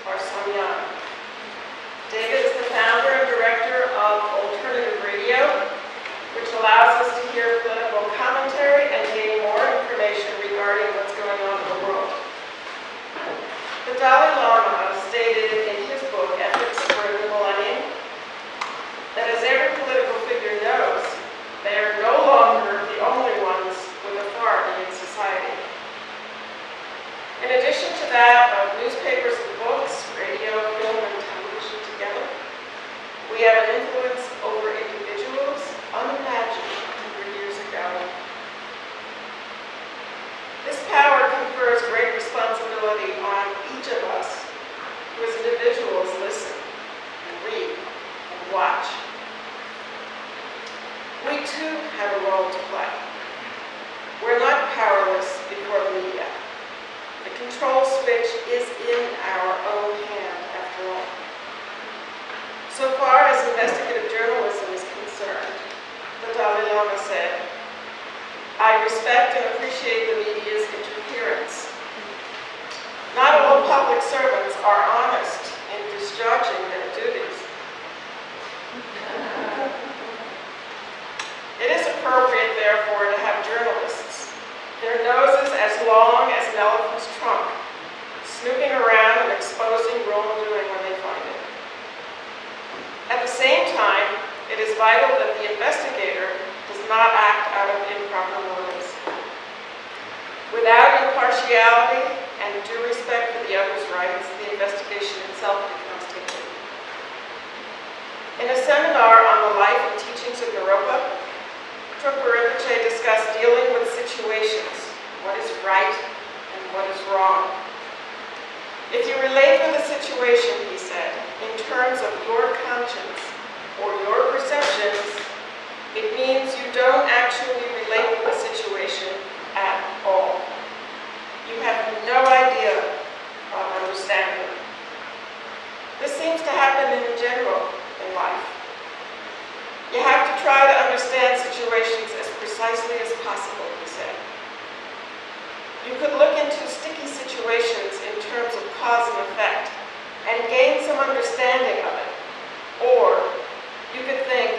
Barsamian. David is the founder and director of Alternative Radio, which allows us to hear political commentary and gain more information regarding what's going on in the world. The Dalai Lama stated in his book, Ethics for the Millennium, that as every political figure knows, they are no longer the only ones with authority in society. In addition to that of newspapers and books, radio, film, and television together, we have an influence over individuals unimagined 100 years ago. This power confers great responsibility on each of us who as individuals listen and read and watch. We too have a role to play. We're not powerless before the media. The control switch is in our own hand, after all. So far as investigative journalism is concerned, the Dalai Lama said, "I respect and appreciate the media's interference. Not all public servants are honest in discharging their duties. It is appropriate, therefore, to have journalists, their noses as long as an elephant's trunk, snooping around and exposing wrongdoing when they find it. At the same time, it is vital that the investigator does not act out of improper motives. Without impartiality and due respect for the other's rights, the investigation itself becomes tainted." In a seminar on the life and teachings of Naropa, Trungpa Rinpoche discussed dealing with situations, what is right and what is wrong. If you relate with a situation, he said, in terms of your conscience or your perceptions, it means you don't actually relate with the situation at all. You have no idea of understanding it. This seems to happen in general in life. You have to try to understand situations as precisely as possible, he said. You could look into sticky situations in terms of cause and effect and gain some understanding of it. Or you could think,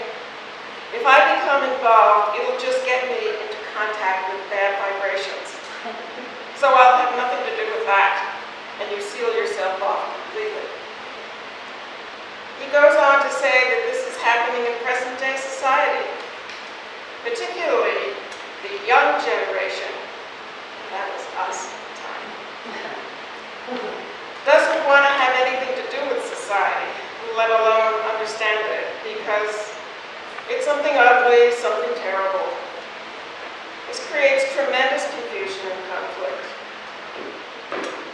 if I become involved, it'll just get me into contact with bad vibrations. So I'll have nothing to do with that, and you seal yourself off completely. He goes on to say that this is happening in present-day society, particularly the young generation, that was us at the time, doesn't want to have anything to do with society, let alone understand it, because it's something ugly, something terrible. This creates tremendous confusion and conflict.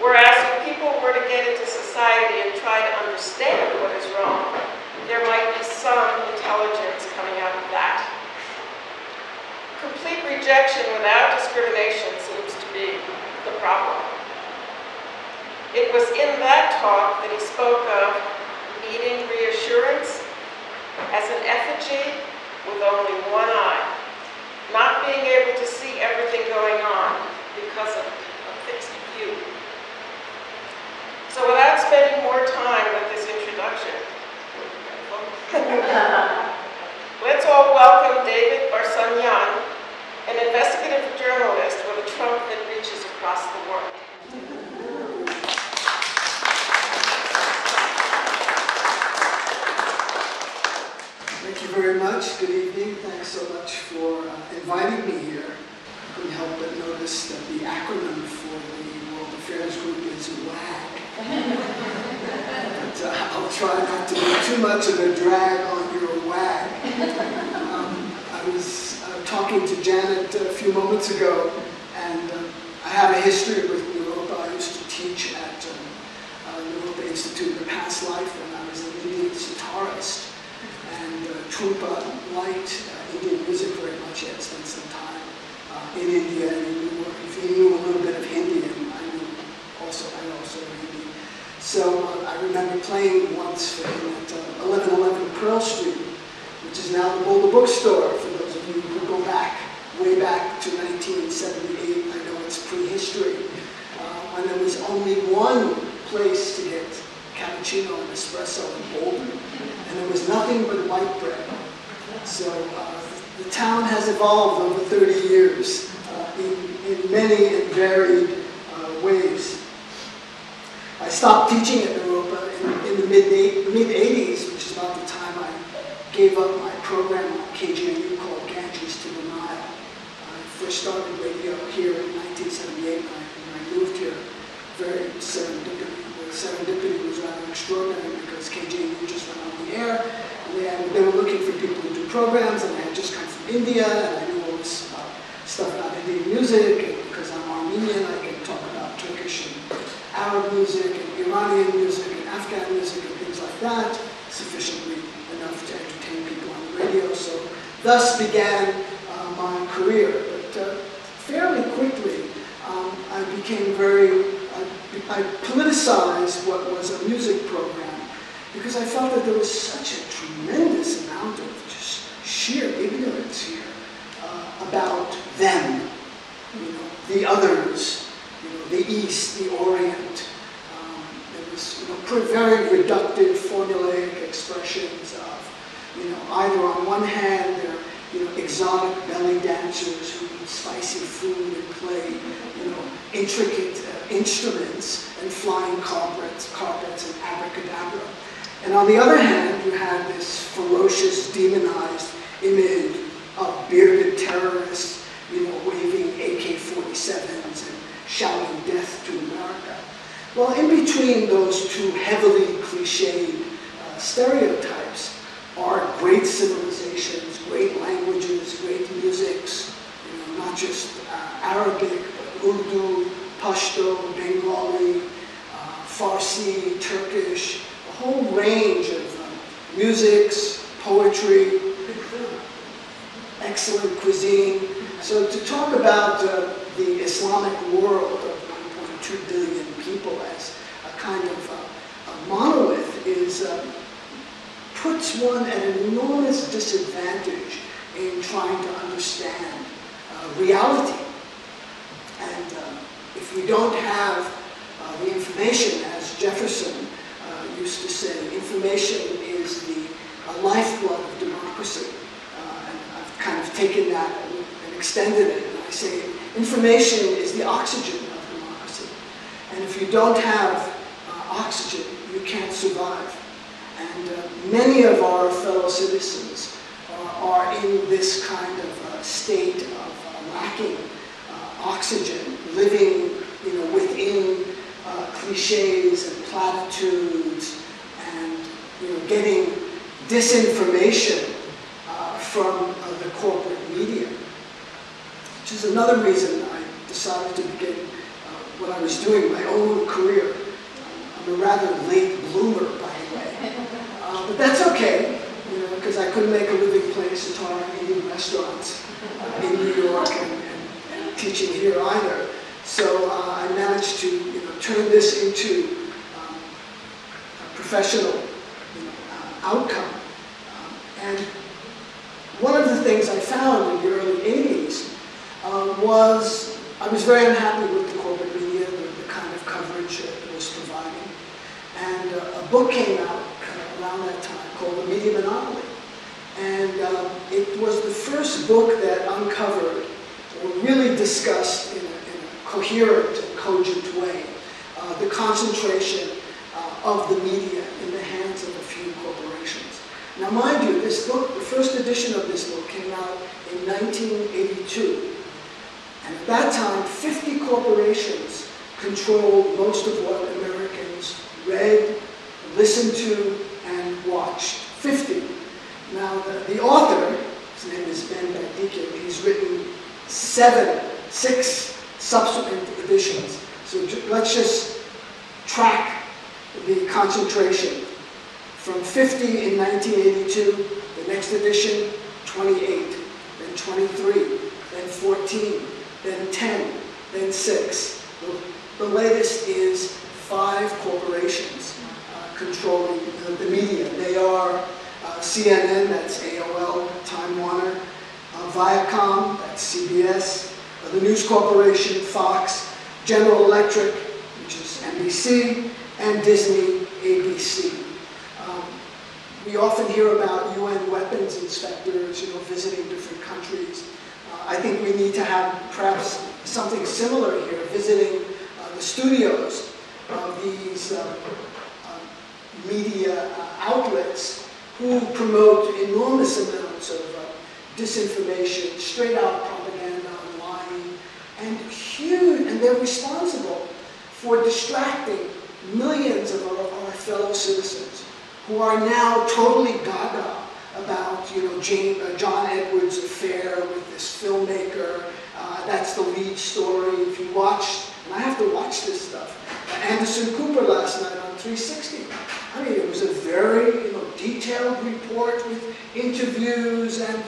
Whereas if people were to get into society and try to understand what is wrong, there might be some intelligence coming out of that. Complete rejection without discrimination seems to be the problem. It was in that talk that he spoke of needing reassurance as an effigy with only one eye, not being able to see everything going on because of a fixed view. So without spending more time with this introduction, let's all welcome David Barsamian, an investigative journalist with a trunk that reaches across the world. Thank you very much. Good evening. Thanks so much for inviting me here. I couldn't help but notice that the acronym for the World Affairs Group is WAG. But I'll try not to be too much of a drag on your WAG. I was talking to Janet a few moments ago, and I have a history with Naropa. I used to teach at Naropa Institute in a past life when I was an Indian sitarist. And Trungpa liked Indian music very much. He had spent some time in India, and he knew a little bit of Hindi, and I also knew Hindi. So I remember playing once for him at 1111 Pearl Street, which is now the Boulder bookstore, for those of you who go back, way back to 1978. I know it's prehistory, when there was only one place to get cappuccino and espresso in Boulder, and there was nothing but white bread. So the town has evolved over 30 years in many and varied ways. I stopped teaching at Naropa in the mid-80s, which is about the time I gave up my program on KGNU called Ganges to the Nile. I first started radio here in 1978 when I moved here. Very serendipity. The serendipity was rather extraordinary because KGNU just went on the air. And they were looking for people to do programs, and I had just come from India, and I knew all this stuff about Indian music, and because I'm Armenian, I can talk about Turkish and Arab music, and Iranian music, and Afghan music, and things like that, sufficiently enough to entertain people on the radio. So thus began my career. But fairly quickly, I became I politicized what was a music program, because I felt that there was such a tremendous amount of just sheer ignorance here about them, the others, the East, the Orient. There was very reductive, formulaic expressions of, either on one hand, they're exotic belly dancers who eat spicy food and play, intricate instruments and flying carpets and abracadabra. And on the other hand, you had this ferocious, demonized image of bearded terrorists, waving AK-47s and shouting death to America. Well, in between those two heavily cliched stereotypes are great civilizations, great languages, great musics, not just Arabic, but Urdu, Pashto, Bengali, Farsi, Turkish, a whole range of musics, poetry, excellent cuisine. So to talk about the Islamic world of 1.2 billion people as a kind of a monolith puts one at an enormous disadvantage in trying to understand reality. And if we don't have the information, as Jefferson used to say, information is the lifeblood of democracy. And I've kind of taken that and extended it, and I say information is the oxygen of democracy. And if you don't have oxygen, you can't survive. And many of our fellow citizens are in this kind of state of lacking oxygen, living within cliches and platitudes, and getting disinformation from the corporate media, which is another reason I decided to begin what I was doing, my own career. I'm a rather late bloomer, by the way, but that's okay, because I couldn't make a living playing sitar and eating restaurants in New York and teaching here either. So I managed to turn this into a professional outcome. And one of the things I found in the early 80s was I was very unhappy with the corporate media, the kind of coverage it was providing. And a book came out around that time called The Media Monopoly. And it was the first book that uncovered or really discussed in a coherent and cogent way the concentration of the media in the hands of a few corporations. Now, mind you, this book, the first edition of this book came out in 1982. And at that time, 50 corporations controlled most of what Americans read, listened to, and watched. 50. Now, the author, his name is Ben Baddikian, he's written 6 subsequent editions. So let's just track the concentration. From 50 in 1982, the next edition, 28, then 23, then 14, then 10, then 6. The latest is 5 corporations controlling the media. They are CNN, that's AOL, Time Warner, Viacom, that's CBS, the News Corporation, Fox, General Electric, which is NBC, and Disney, ABC. We often hear about UN weapons inspectors, visiting different countries. I think we need to have perhaps something similar here, visiting the studios of these media outlets who promote enormous amounts of disinformation, straight-out propaganda, lying, and they're responsible for distracting millions of our fellow citizens who are now totally gaga about, John Edwards' affair with this filmmaker. That's the lead story. If you watch, and I have to watch this stuff, Anderson Cooper last night on 360. I mean, it was a very, detailed report with interviews and,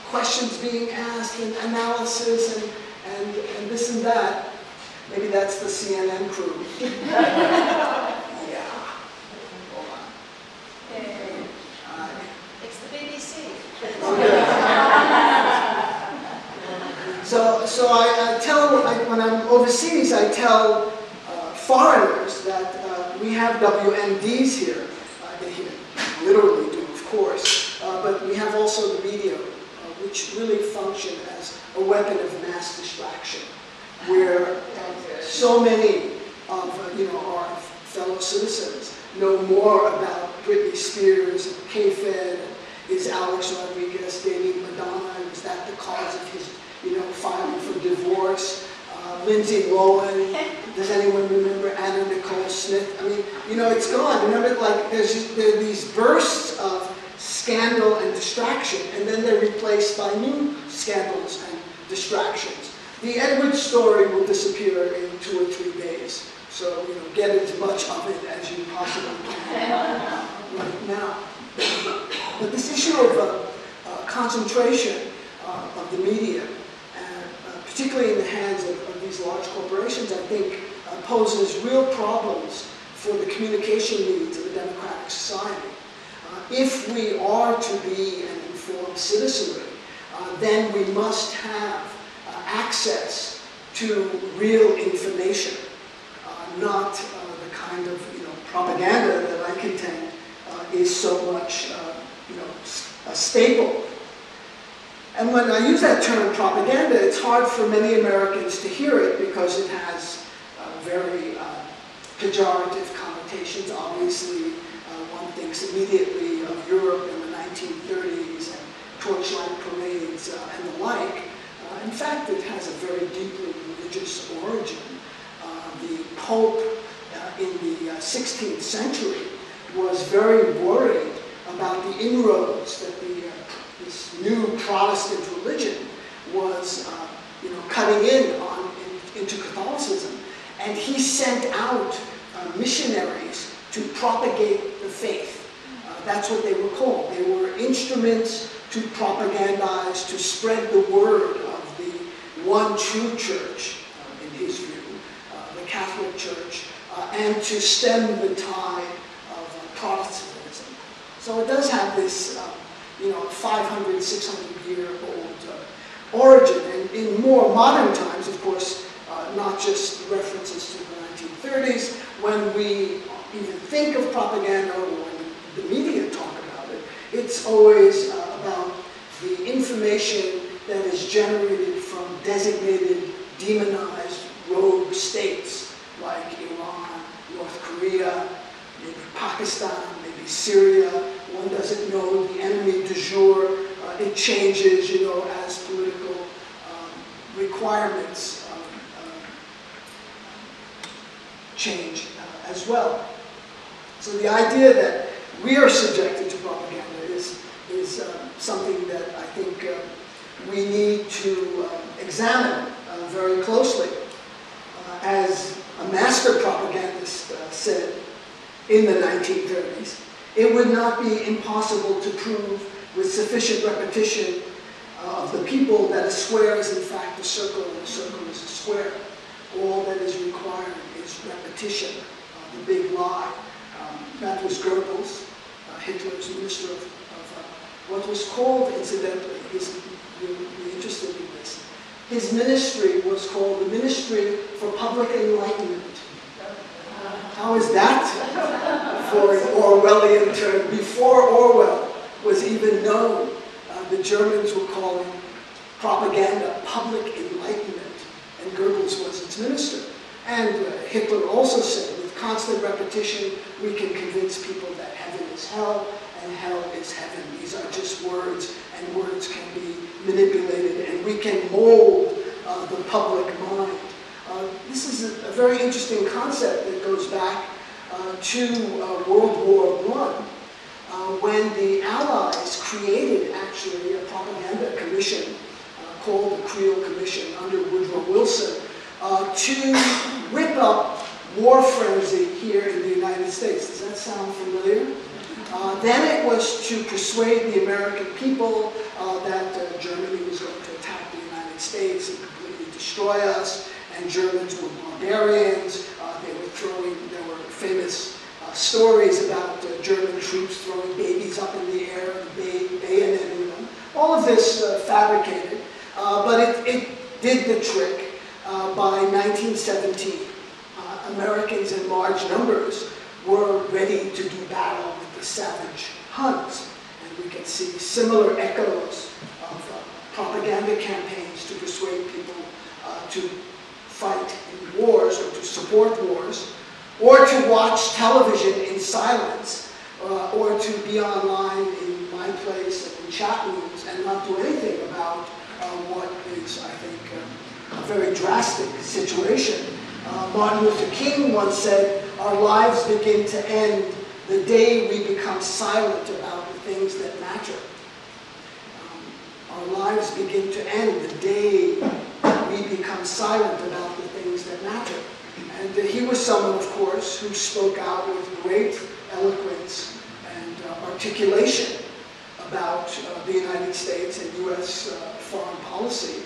questions being asked and analysis and this and that. Maybe that's the CNN crew. Yeah. Hold on. It's the BBC. So I tell, when I'm overseas, I tell foreigners that we have WMDs here. They literally do, of course. But we have also the media, which really function as a weapon of mass distraction, where so many of our fellow citizens know more about Britney Spears and K-Fed, is Alex Rodriguez dating Madonna, and is that the cause of his filing for divorce? Lindsay Lohan, does anyone remember Anna Nicole Smith? I mean, it's gone. Remember, there are these bursts of scandal and distraction, and then they're replaced by new scandals and distractions. The Edwards story will disappear in 2 or 3 days, so get as much of it as you possibly can right now. But this issue of concentration of the media, particularly in the hands of these large corporations, I think poses real problems for the communication needs of a democratic society. If we are to be an informed citizenry, then we must have access to real information, not the kind of propaganda that I contend is so much a staple. And when I use that term propaganda, it's hard for many Americans to hear it because it has very pejorative connotations. Obviously, one thinks immediately of Europe in the 1930s and torchlight parades and the like. In fact, it has a very deeply religious origin. The Pope in the 16th century was very worried about the inroads that this new Protestant religion was, cutting into Catholicism, and he sent out missionaries to propagate the faith. That's what they were called. They were instruments to propagandize, to spread the word of the one true church, in his view, the Catholic Church, and to stem the tide of Protestantism. So it does have this 500, 600-year-old origin. And in more modern times, of course, not just references to the 1930s, when we even think of propaganda or when the media talk about it, it's always about the information that is generated from designated, demonized rogue states like Iran, North Korea, maybe Pakistan, maybe Syria. One doesn't know the enemy du jour. It changes, as political requirements change as well. So the idea that we are subjected to propaganda is something that I think we need to examine very closely. As a master propagandist said in the 1930s, it would not be impossible to prove with sufficient repetition of the people that a square is in fact a circle and a circle is a square. All that is required is repetition, the big lie. That was Goebbels, Hitler's minister of what was called, incidentally, you'll be interested in this, his ministry was called the Ministry for Public Enlightenment. I How is that for an Orwellian term? Before Orwell was even known, the Germans were calling propaganda public enlightenment, and Goebbels was its minister. And Hitler also said, with constant repetition, we can convince people that heaven is hell and hell is heaven. These are just words, and words can be manipulated, and we can mold the public mind. This is a very interesting concept that goes back to World War I, when the Allies created, actually, a propaganda commission called the Creel Commission under Woodrow Wilson to whip up war frenzy here in the United States. Does that sound familiar? Then it was to persuade the American people that Germany was going to attack the United States and completely destroy us, and Germans were barbarians. There were famous stories about German troops throwing babies up in the air and bayoneting them. All of this fabricated, but it did the trick. By 1917, Americans in large numbers were ready to do battle with the savage Huns. And we can see similar echoes of propaganda campaigns to persuade people to fight in wars or to support wars, or to watch television in silence, or to be online in my place and in chat rooms and not do anything about what is, I think, a very drastic situation. Martin Luther King once said, "Our lives begin to end the day we become silent about the things that matter." Our lives begin to end the day we become silent about the things that matter. And he was someone, of course, who spoke out with great eloquence and articulation about the United States and U.S. Foreign policy.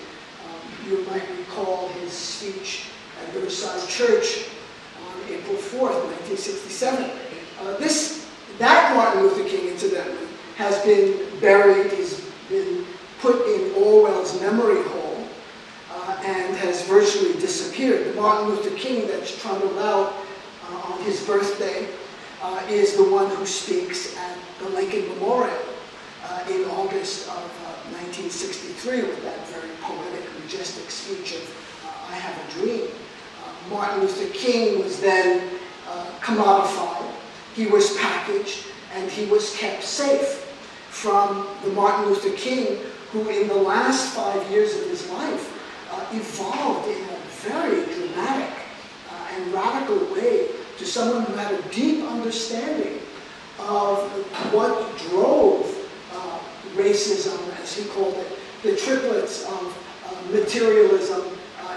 You might recall his speech at Versailles Church on April 4th, 1967. That Martin Luther King, incidentally, has been buried, has been put in Orwell's memory hole, and has virtually disappeared. The Martin Luther King that's trundled out on his birthday is the one who speaks at the Lincoln Memorial in August of 1963 with that very poetic, majestic speech of I Have a Dream. Martin Luther King was then commodified, he was packaged, and he was kept safe from the Martin Luther King who in the last 5 years of his life evolved in a very dramatic and radical way to someone who had a deep understanding of what drove racism, as he called it, the triplets of materialism,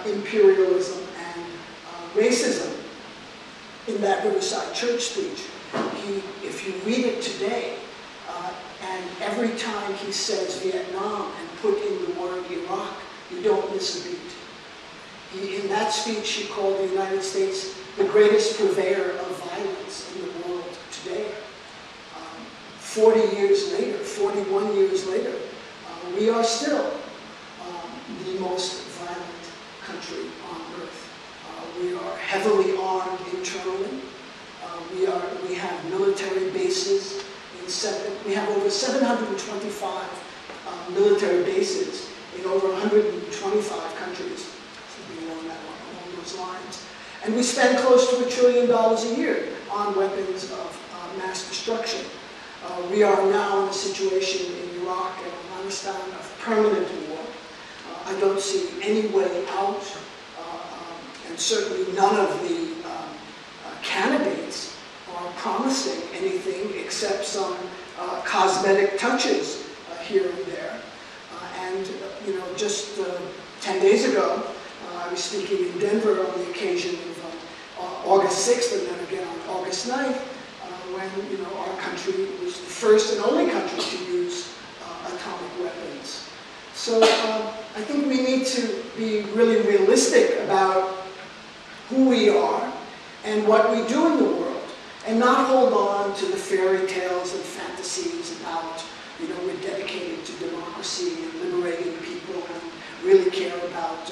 imperialism, and racism. In that Versailles Church speech, if you read it today, and every time he says Vietnam and put in the word Iraq, you don't miss a beat. In that speech, he called the United States the greatest purveyor of violence in the world today. 40 years later, 41 years later, we are still the most violent country on earth. We are heavily armed internally. We have military bases. We have over 725 military bases in over 125 countries, something along those lines. And we spend close to $1 trillion a year on weapons of mass destruction. We are now in a situation in Iraq and Afghanistan of permanent war. I don't see any way out, and certainly none of the candidates are promising anything except some cosmetic touches here and there. And just 10 days ago, I was speaking in Denver on the occasion of August 6th and then again on August 9th, when our country was the first and only country to use atomic weapons. So I think we need to be really realistic about who we are and what we do in the world, and not hold on to the fairy tales and fantasies about, we're dedicated to democracy and liberating people and really care about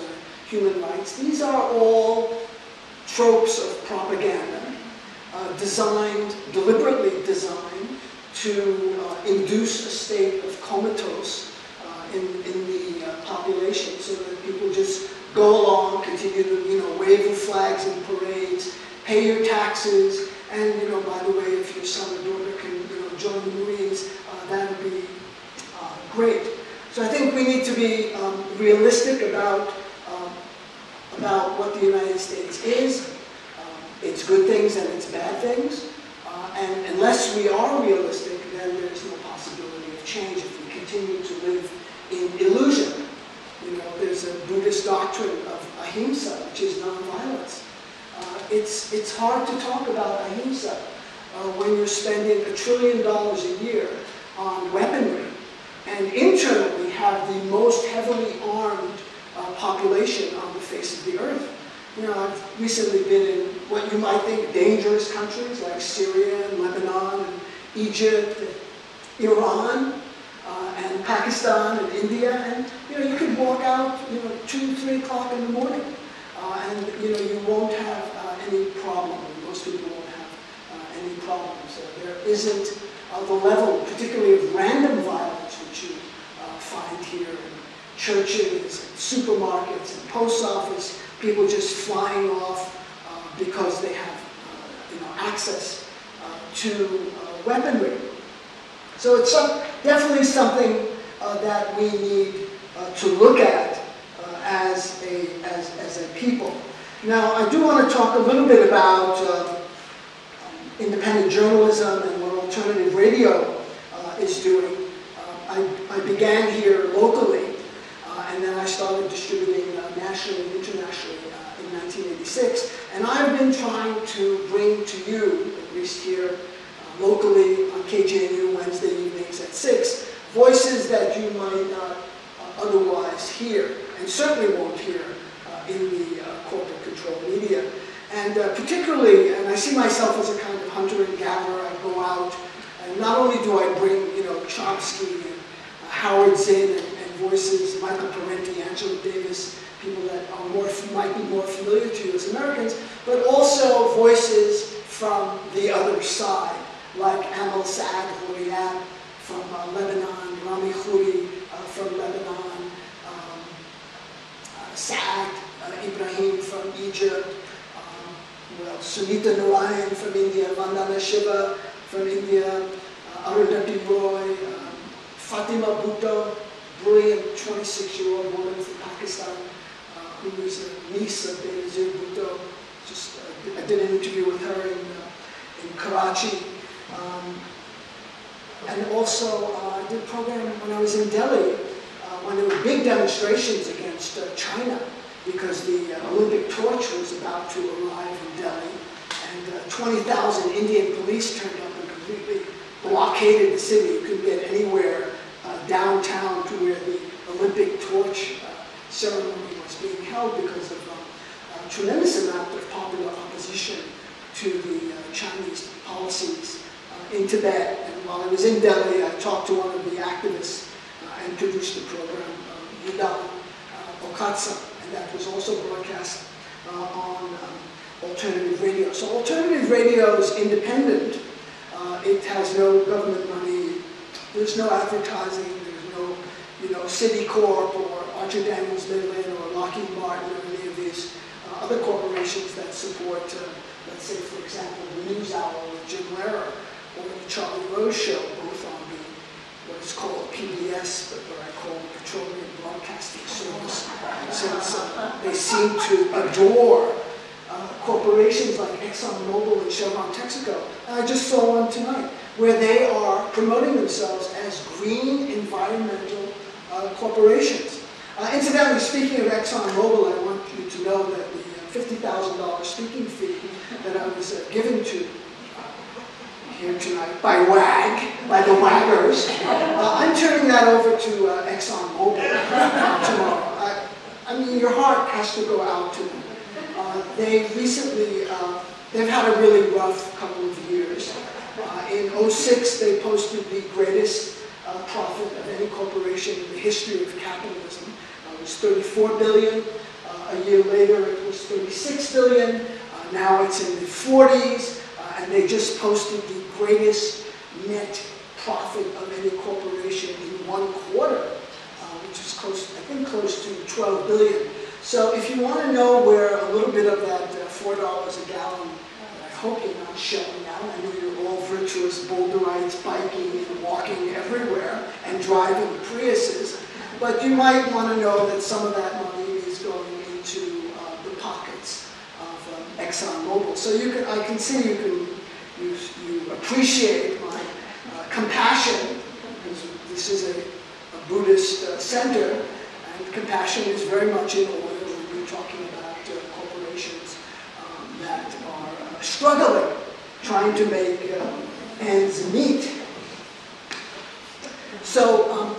human rights. These are all tropes of propaganda deliberately designed to induce a state of comatose in the population, so that people just go along, continue to wave the flags in parades, pay your taxes, and by the way, if your son or daughter can join the Marines, that would be great. So I think we need to be realistic about what the United States is, its good things and its bad things. And unless we are realistic, then there's no possibility of change if we continue to live in illusion. There's a Buddhist doctrine of ahimsa, which is nonviolence. It's hard to talk about ahimsa when you're spending $1 trillion a year on weaponry and internally have the most heavily armed population on the face of the earth. I've recently been in what you might think dangerous countries like Syria and Lebanon and Egypt and Iran and Pakistan and India, and you could walk out 2, 3 o'clock in the morning and you won't have any problem. Most people won't have any problems. There isn't the level, particularly of random violence, which you find here in churches and supermarkets and post office. People just flying off because they have access to weaponry. So it's definitely something that we need to look at as a people. Now, I do want to talk a little bit about independent journalism and what alternative radio is doing. I began here locally, and then I started distributing nationally and internationally in 1986. And I've been trying to bring to you, at least here locally on KJNU Wednesday evenings at 6, voices that you might not otherwise hear, and certainly won't hear in the corporate controlled media. And particularly, and I see myself as a kind of hunter and gatherer. I go out, and not only do I bring Chomsky and Howard Zinn and voices, Michael Parenti, Angela Davis, people that might be more familiar to you as Americans, but also voices from the other side, like Amal Saad Hurriyat from Lebanon, Rami Khouri from Lebanon, Saad Ibrahim from Egypt, Sunita Narayan from India, Vandana Shiva from India, Arundhati Roy, Fatima Bhutto, brilliant 26-year-old woman from Pakistan, who is a niece of Benazir Bhutto. I did an interview with her in Karachi. And also, I did a program when I was in Delhi, when there were big demonstrations against China, because the Olympic torch was about to arrive in Delhi, and 20,000 Indian police turned up and completely blockaded the city. You couldn't get anywhere downtown to where the Olympic torch ceremony was being held because of a tremendous amount of popular opposition to the Chinese policies in Tibet. And while I was in Delhi, I talked to one of the activists and produced the program, Yudan Okatsa, and that was also broadcast on alternative radio. So alternative radio is independent. It has no government money. There's no advertising. There's no, Citicorp or Archer Daniels Midland or Lockheed Martin or any of these other corporations that support, let's say, for example, the NewsHour with Jim Lehrer or the Charlie Rose Show, both on what is called PBS, but what I call Petroleum Broadcasting Service, since they seem to adore corporations like ExxonMobil and Chevron Texaco. And I just saw one tonight where they are promoting themselves as green environmental corporations. Incidentally, speaking of ExxonMobil, I want you to know that the $50,000 speaking fee that I was given to here tonight by the Waggers, I'm turning that over to ExxonMobil tomorrow. I mean, your heart has to go out to them. They recently, they've had a really rough couple of years. In 2006, they posted the greatest profit of any corporation in the history of capitalism. It was $34 billion. A year later, it was $36 billion. Now it's in the 40s. And and they just posted the greatest net profit of any corporation in 1 quarter, which is close, I think, close to 12 billion. So if you want to know where a little bit of that $4 a gallon, I hope you're not shelling out. I know you're all virtuous Boulderites, biking and walking everywhere and driving Priuses, but you might want to know that some of that money is going into the pockets of ExxonMobil. So you can, I can see you appreciate my compassion, because this is a Buddhist center, and compassion is very much in order when we're talking about corporations that are struggling, trying to make ends meet. So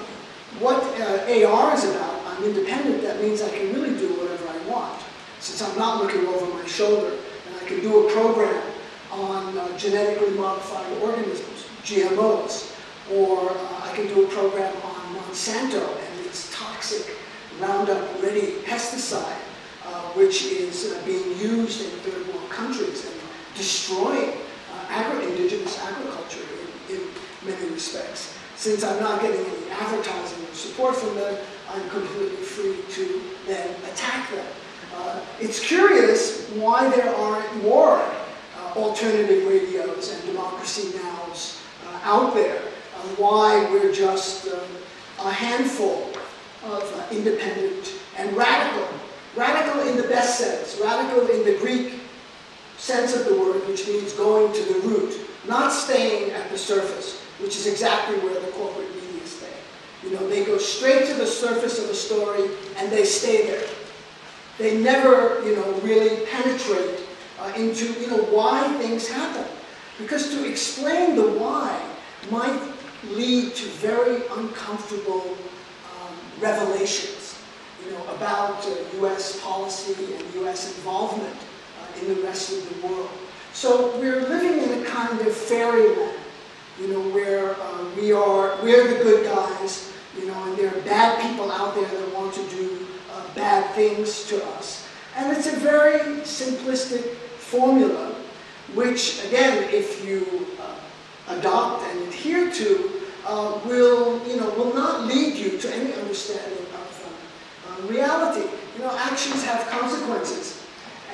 what AR is about, I'm independent, that means I can really do whatever I want. Since I'm not looking over my shoulder, and I can do a program on genetically modified organisms, GMOs, or I can do a program on Monsanto and its toxic Roundup-ready pesticide, which is being used in third world countries and destroying indigenous agriculture in many respects. Since I'm not getting any advertising or support from them, I'm completely free to then attack them. It's curious why there aren't more alternative radios and Democracy Nows out there, why we're just a handful of independent and radical. Radical in the best sense, radical in the Greek sense of the word, which means going to the root, not staying at the surface, which is exactly where the corporate media stay. You know, they go straight to the surface of a story and they stay there. They never, you know, really penetrate into, you know, why things happen. Because to explain the why might lead to very uncomfortable revelations, you know, about U.S. policy and U.S. involvement in the rest of the world. So we're living in a kind of fairyland, you know, where we're the good guys, you know, and there are bad people out there that want to do bad things to us. And it's a very simplistic formula, which, again, if you adopt and adhere to, will not lead you to any understanding of reality. You know, actions have consequences.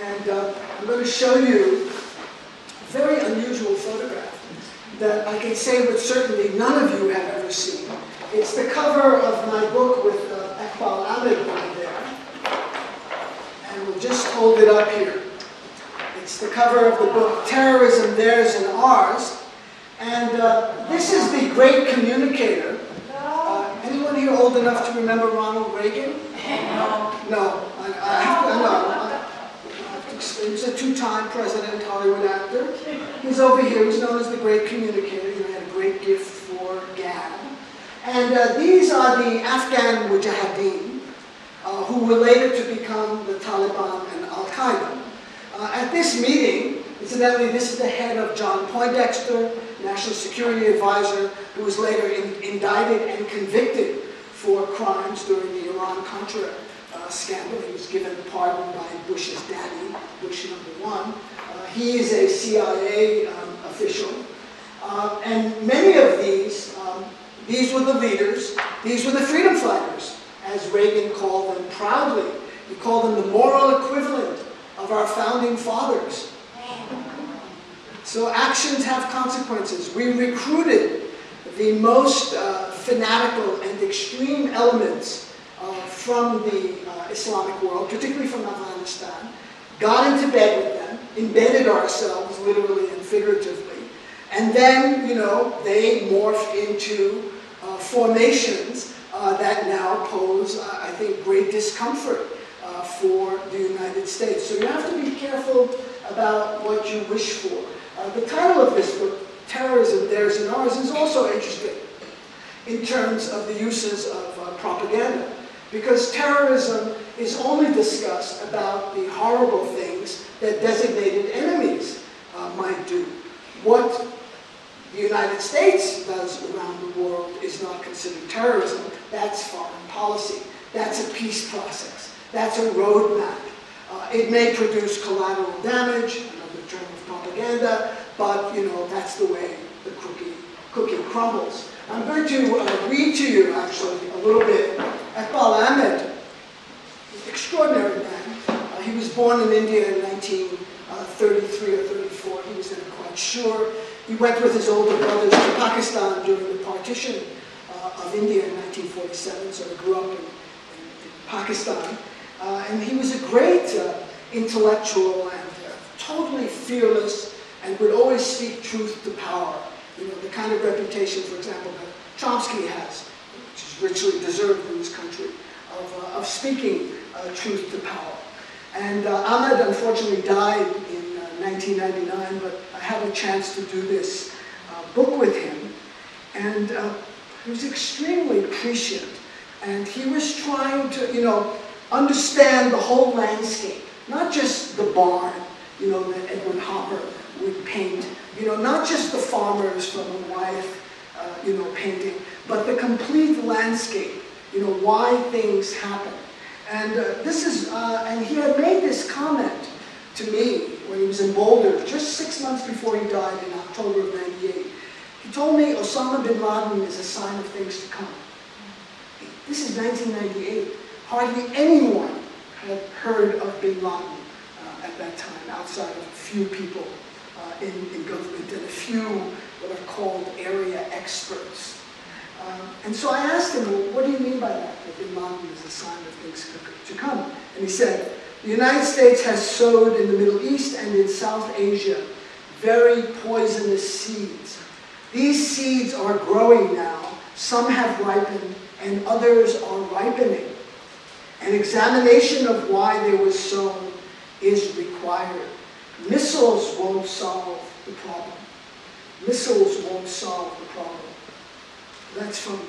And I'm going to show you a very unusual photograph that I can say with certainty none of you have ever seen. It's the cover of my book with Eqbal Ahmad on there. And we'll just hold it up here. It's the cover of the book, Terrorism, Theirs and Ours. And this is the great communicator. Anyone here old enough to remember Ronald Reagan? No. He was a two-time president, Hollywood actor. He's over here. He's known as the great communicator. He had a great gift for gab. And these are the Afghan Mujahideen, who were later to become the Taliban and Al-Qaeda. At this meeting, incidentally, this is the head of John Poindexter, National Security Advisor, who was later indicted and convicted for crimes during the Iran-Contra scandal. He was given pardon by Bush's daddy, Bush #1. He is a CIA official. And many of these were the leaders, these were the freedom fighters, as Reagan called them proudly. He called them the moral equivalent of our founding fathers. So actions have consequences. We recruited the most fanatical and extreme elements from the Islamic world, particularly from Afghanistan, got into bed with them, embedded ourselves literally and figuratively, and then, you know, they morphed into formations that now pose, I think, great discomfort for the United States. So you have to be careful about what you wish for. The title of this book, Terrorism, Theirs and Ours, is also interesting in terms of the uses of propaganda, because terrorism is only discussed about the horrible things that designated enemies might do. What the United States does around the world is not considered terrorism. That's foreign policy. That's a peace process. That's a roadmap. It may produce collateral damage, another term of propaganda, but you know, that's the way the cookie crumbles. I'm going to read to you, actually, a little bit. Eqbal Ahmad, extraordinary man. He was born in India in 1933 or 34. He was never quite sure. He went with his older brothers to Pakistan during the partition of India in 1947, so he grew up in Pakistan. And he was a great intellectual and totally fearless, and would always speak truth to power. You know, the kind of reputation, for example, that Chomsky has, which is richly deserved in this country, of speaking truth to power. And Ahmad unfortunately died in 1999, but I had a chance to do this book with him. And he was extremely prescient. And he was trying to, you know, understand the whole landscape, not just the barn, you know, that Edward Hopper would paint, you know, not just the farmers from a wife, you know, painting, but the complete landscape, you know, why things happen. And and he had made this comment to me when he was in Boulder, just 6 months before he died in October of '98. He told me Osama bin Laden is a sign of things to come. This is 1998. Hardly anyone had heard of bin Laden at that time, outside of a few people in government and a few what are called area experts. And so I asked him, well, what do you mean by that bin Laden is a sign of things to come? And he said, the United States has sowed in the Middle East and in South Asia very poisonous seeds. These seeds are growing now. Some have ripened and others are ripening. An examination of why they were sown is required. Missiles won't solve the problem. Missiles won't solve the problem. That's from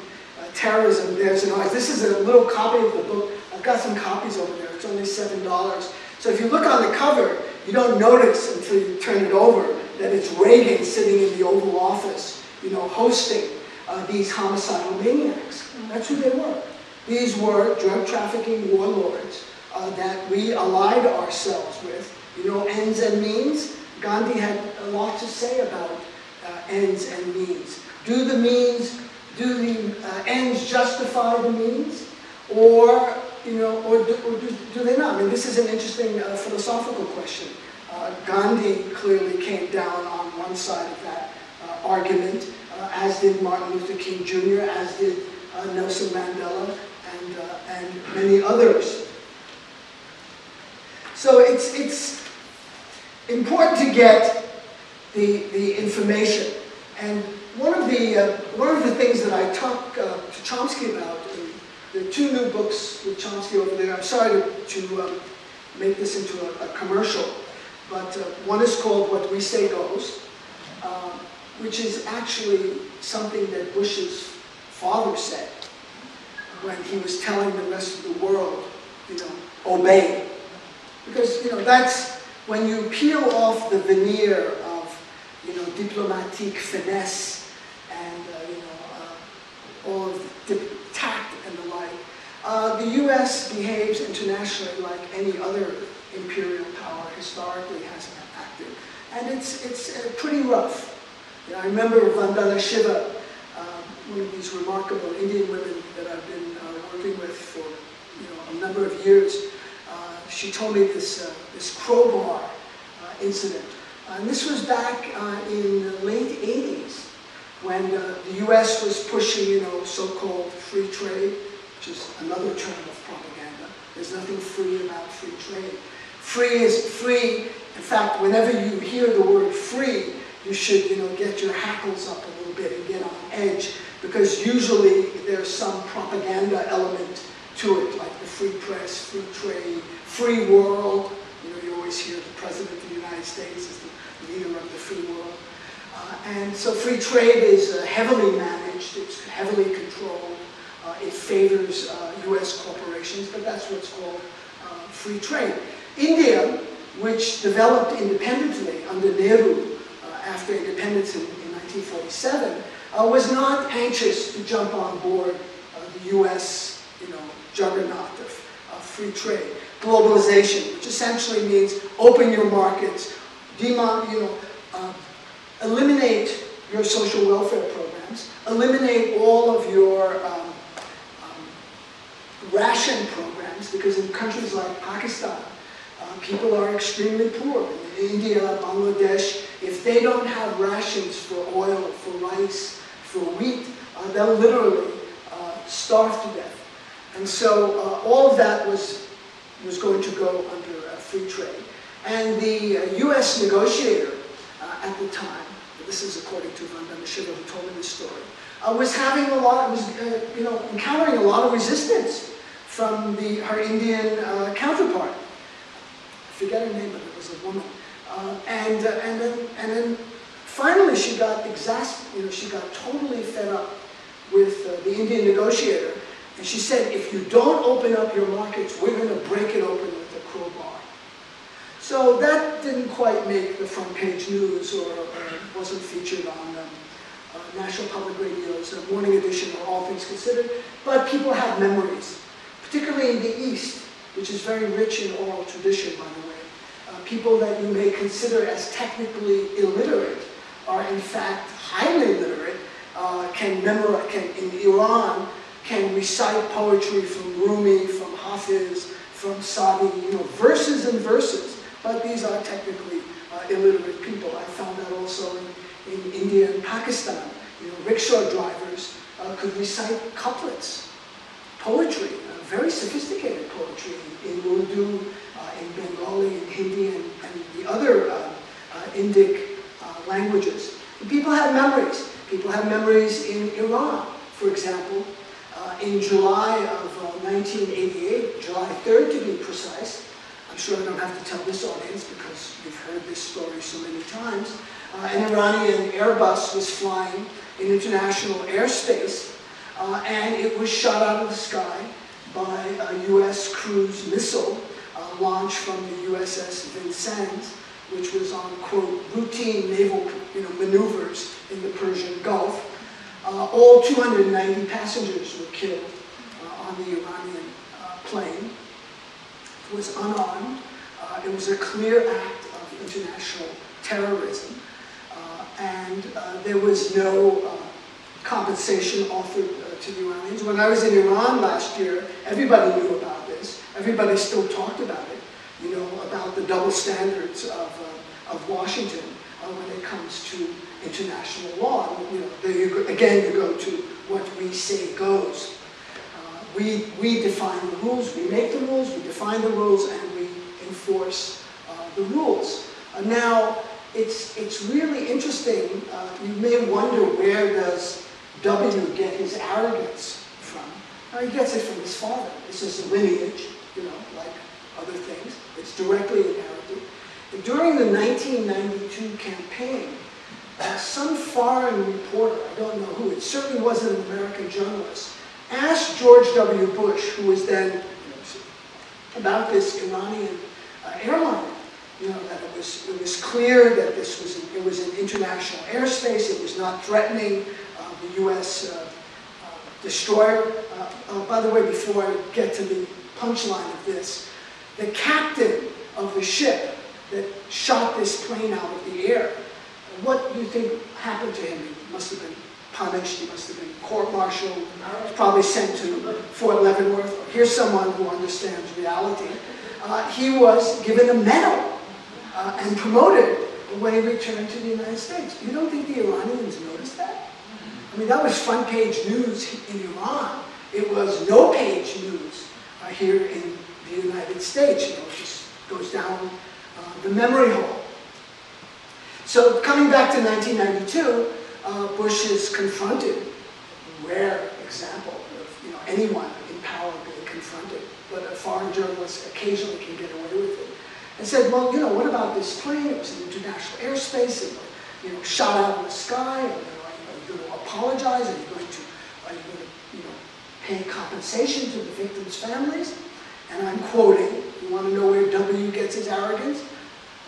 Terrorism, Theirs and Ours. This is a little copy of the book. I've got some copies over there. It's only $7. So if you look on the cover, you don't notice until you turn it over that it's Reagan sitting in the Oval Office, you know, hosting these homicidal maniacs. That's who they were. These were drug trafficking warlords that we allied ourselves with. You know, ends and means. Gandhi had a lot to say about ends and means. Do the ends justify the means, or you know, or do they not? I mean, this is an interesting philosophical question. Gandhi clearly came down on one side of that argument, as did Martin Luther King Jr., as did Nelson Mandela, and many others. So it's important to get the information. And one of the things that I talk to Chomsky about, there are 2 new books with Chomsky over there. I'm sorry to make this into a commercial, but one is called What We Say Goes, which is actually something that Bush's father said when he was telling the rest of the world, you know, obey. Because, you know, that's when you peel off the veneer of, you know, diplomatic finesse and, you know, all of the tact and the like. The U.S. behaves internationally like any other imperial power historically has acted. And it's pretty rough. You know, I remember Vandana Shiva, one of these remarkable Indian women that I've been working with for, you know, a number of years. She told me this crowbar incident. And this was back in the late 80s when the U.S. was pushing, you know, so-called free trade, which is another term of propaganda. There's nothing free about free trade. Free is free. In fact, whenever you hear the word free, you should, you know, get your hackles up a little bit and get on edge, because usually there's some propaganda element to it, like the free press, free trade, free world. You know, you always hear the President of the United States is the leader of the free world. And so free trade is heavily managed, it's heavily controlled, it favors US corporations, but that's what's called free trade. India, which developed independently under Nehru after independence in 1947, was not anxious to jump on board the US, you know, juggernaut of free trade. Globalization, which essentially means open your markets, eliminate your social welfare programs, eliminate all of your ration programs, because in countries like Pakistan, people are extremely poor. In India, Bangladesh, if they don't have rations for oil, for rice, for wheat, they'll literally starve to death. And so all of that was going to go under free trade. And the US negotiator at the time, this is according to Vandana Shiva, who told me this story, was having a lot, encountering a lot of resistance from her Indian counterpart. I forget her name, but it was a woman. And then finally she got she got totally fed up with the Indian negotiator, and she said, if you don't open up your markets, we're going to break it open with a crowbar. So that didn't quite make the front page news, or wasn't featured on National Public Radio's morning edition or All Things Considered, but people have memories, particularly in the East, which is very rich in oral tradition, by the way. People that you may consider as technically illiterate are in fact highly literate, in Iran, can recite poetry from Rumi, from Hafiz, from Saadi, verses and verses, but these are technically illiterate people. I found that also in India and Pakistan. Rickshaw drivers could recite couplets, poetry, very sophisticated poetry in Urdu, in Bengali, in Hindi, and the other Indic languages. And people have memories. People have memories in Iran, for example. In July of 1988, July 3rd to be precise, I'm sure I don't have to tell this audience because you've heard this story so many times, an Iranian Airbus was flying in international airspace, and it was shot out of the sky by a US cruise missile launched from the USS Vincennes, which was on, quote, routine naval maneuvers in the Persian Gulf. All 290 passengers were killed on the Iranian plane. It was unarmed. It was a clear act of international terrorism. And there was no compensation offered to the Iranians. When I was in Iran last year, everybody knew about this. Everybody still talked about it, about the double standards of Washington when it comes to international law. Again, you go to what we say goes. We define the rules, we make the rules, we define the rules, and we enforce the rules. Now, it's really interesting. You may wonder, where does W get his arrogance from? He gets it from his father. This is a lineage, like other things. It's directly inherited. During the 1992 campaign, some foreign reporter, I don't know who, it certainly wasn't an American journalist, asked George W. Bush, who was then, about this Iranian airline. That it was clear that it was in international airspace. It was not threatening the U.S. Destroyer. By the way, before I get to the punchline of this, the captain of the ship that shot this plane out of the air, what do you think happened to him? He must have been punished. He must have been court-martialed, probably sent to Fort Leavenworth. Here's someone who understands reality. He was given a medal and promoted when he returned to the United States. You don't think the Iranians noticed that? I mean, that was front-page news in Iran. It was no-page news here in the United States. It just goes down the memory hole. So coming back to 1992, Bush is confronted, a rare example of anyone in power being confronted, but a foreign journalist occasionally can get away with it, and said, well, what about this plane? It was in international airspace. It was shot out of the sky. Are you going to apologize? Are you going to pay compensation to the victims' families? And I'm quoting. You want to know where W gets his arrogance?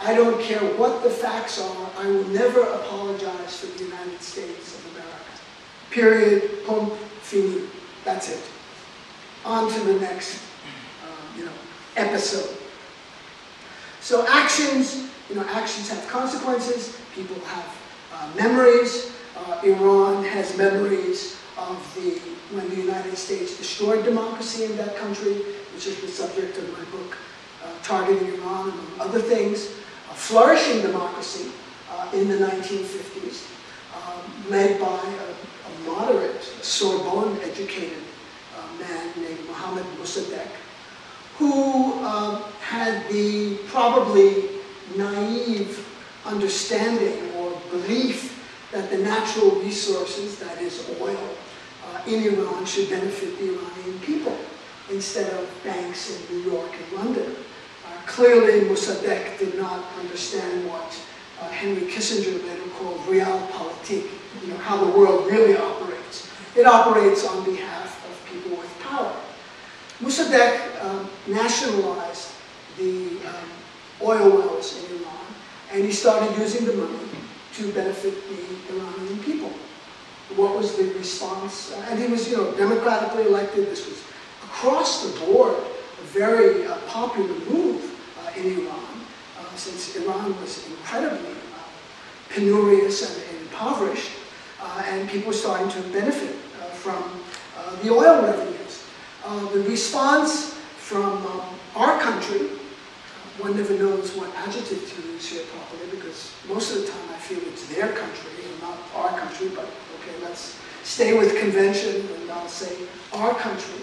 I don't care what the facts are. I will never apologize for the United States of America. Period. Punct. Fini. That's it. On to the next, episode. So actions have consequences. People have memories. Iran has memories of when the United States destroyed democracy in that country, which is the subject of my book, Targeting Iran, among other things. A flourishing democracy in the 1950s, led by a moderate, Sorbonne-educated man named Mohammad Mossadegh, who had the probably naive understanding or belief that the natural resources, that is oil, in Iran should benefit the Iranian people instead of banks in New York and London. Clearly, Mossadegh did not understand what Henry Kissinger later called realpolitik, how the world really operates. It operates on behalf of people with power. Mossadegh nationalized the oil wells in Iran, and he started using the money to benefit the Iranian people. What was the response? And he was, democratically elected. This was across the board a very popular move in Iran, since Iran was incredibly penurious and impoverished, and people were starting to benefit from the oil revenues. The response from our country, one never knows what adjective to use here properly, because most of the time I feel it's their country and not our country, but okay, let's stay with convention and I'll say our country,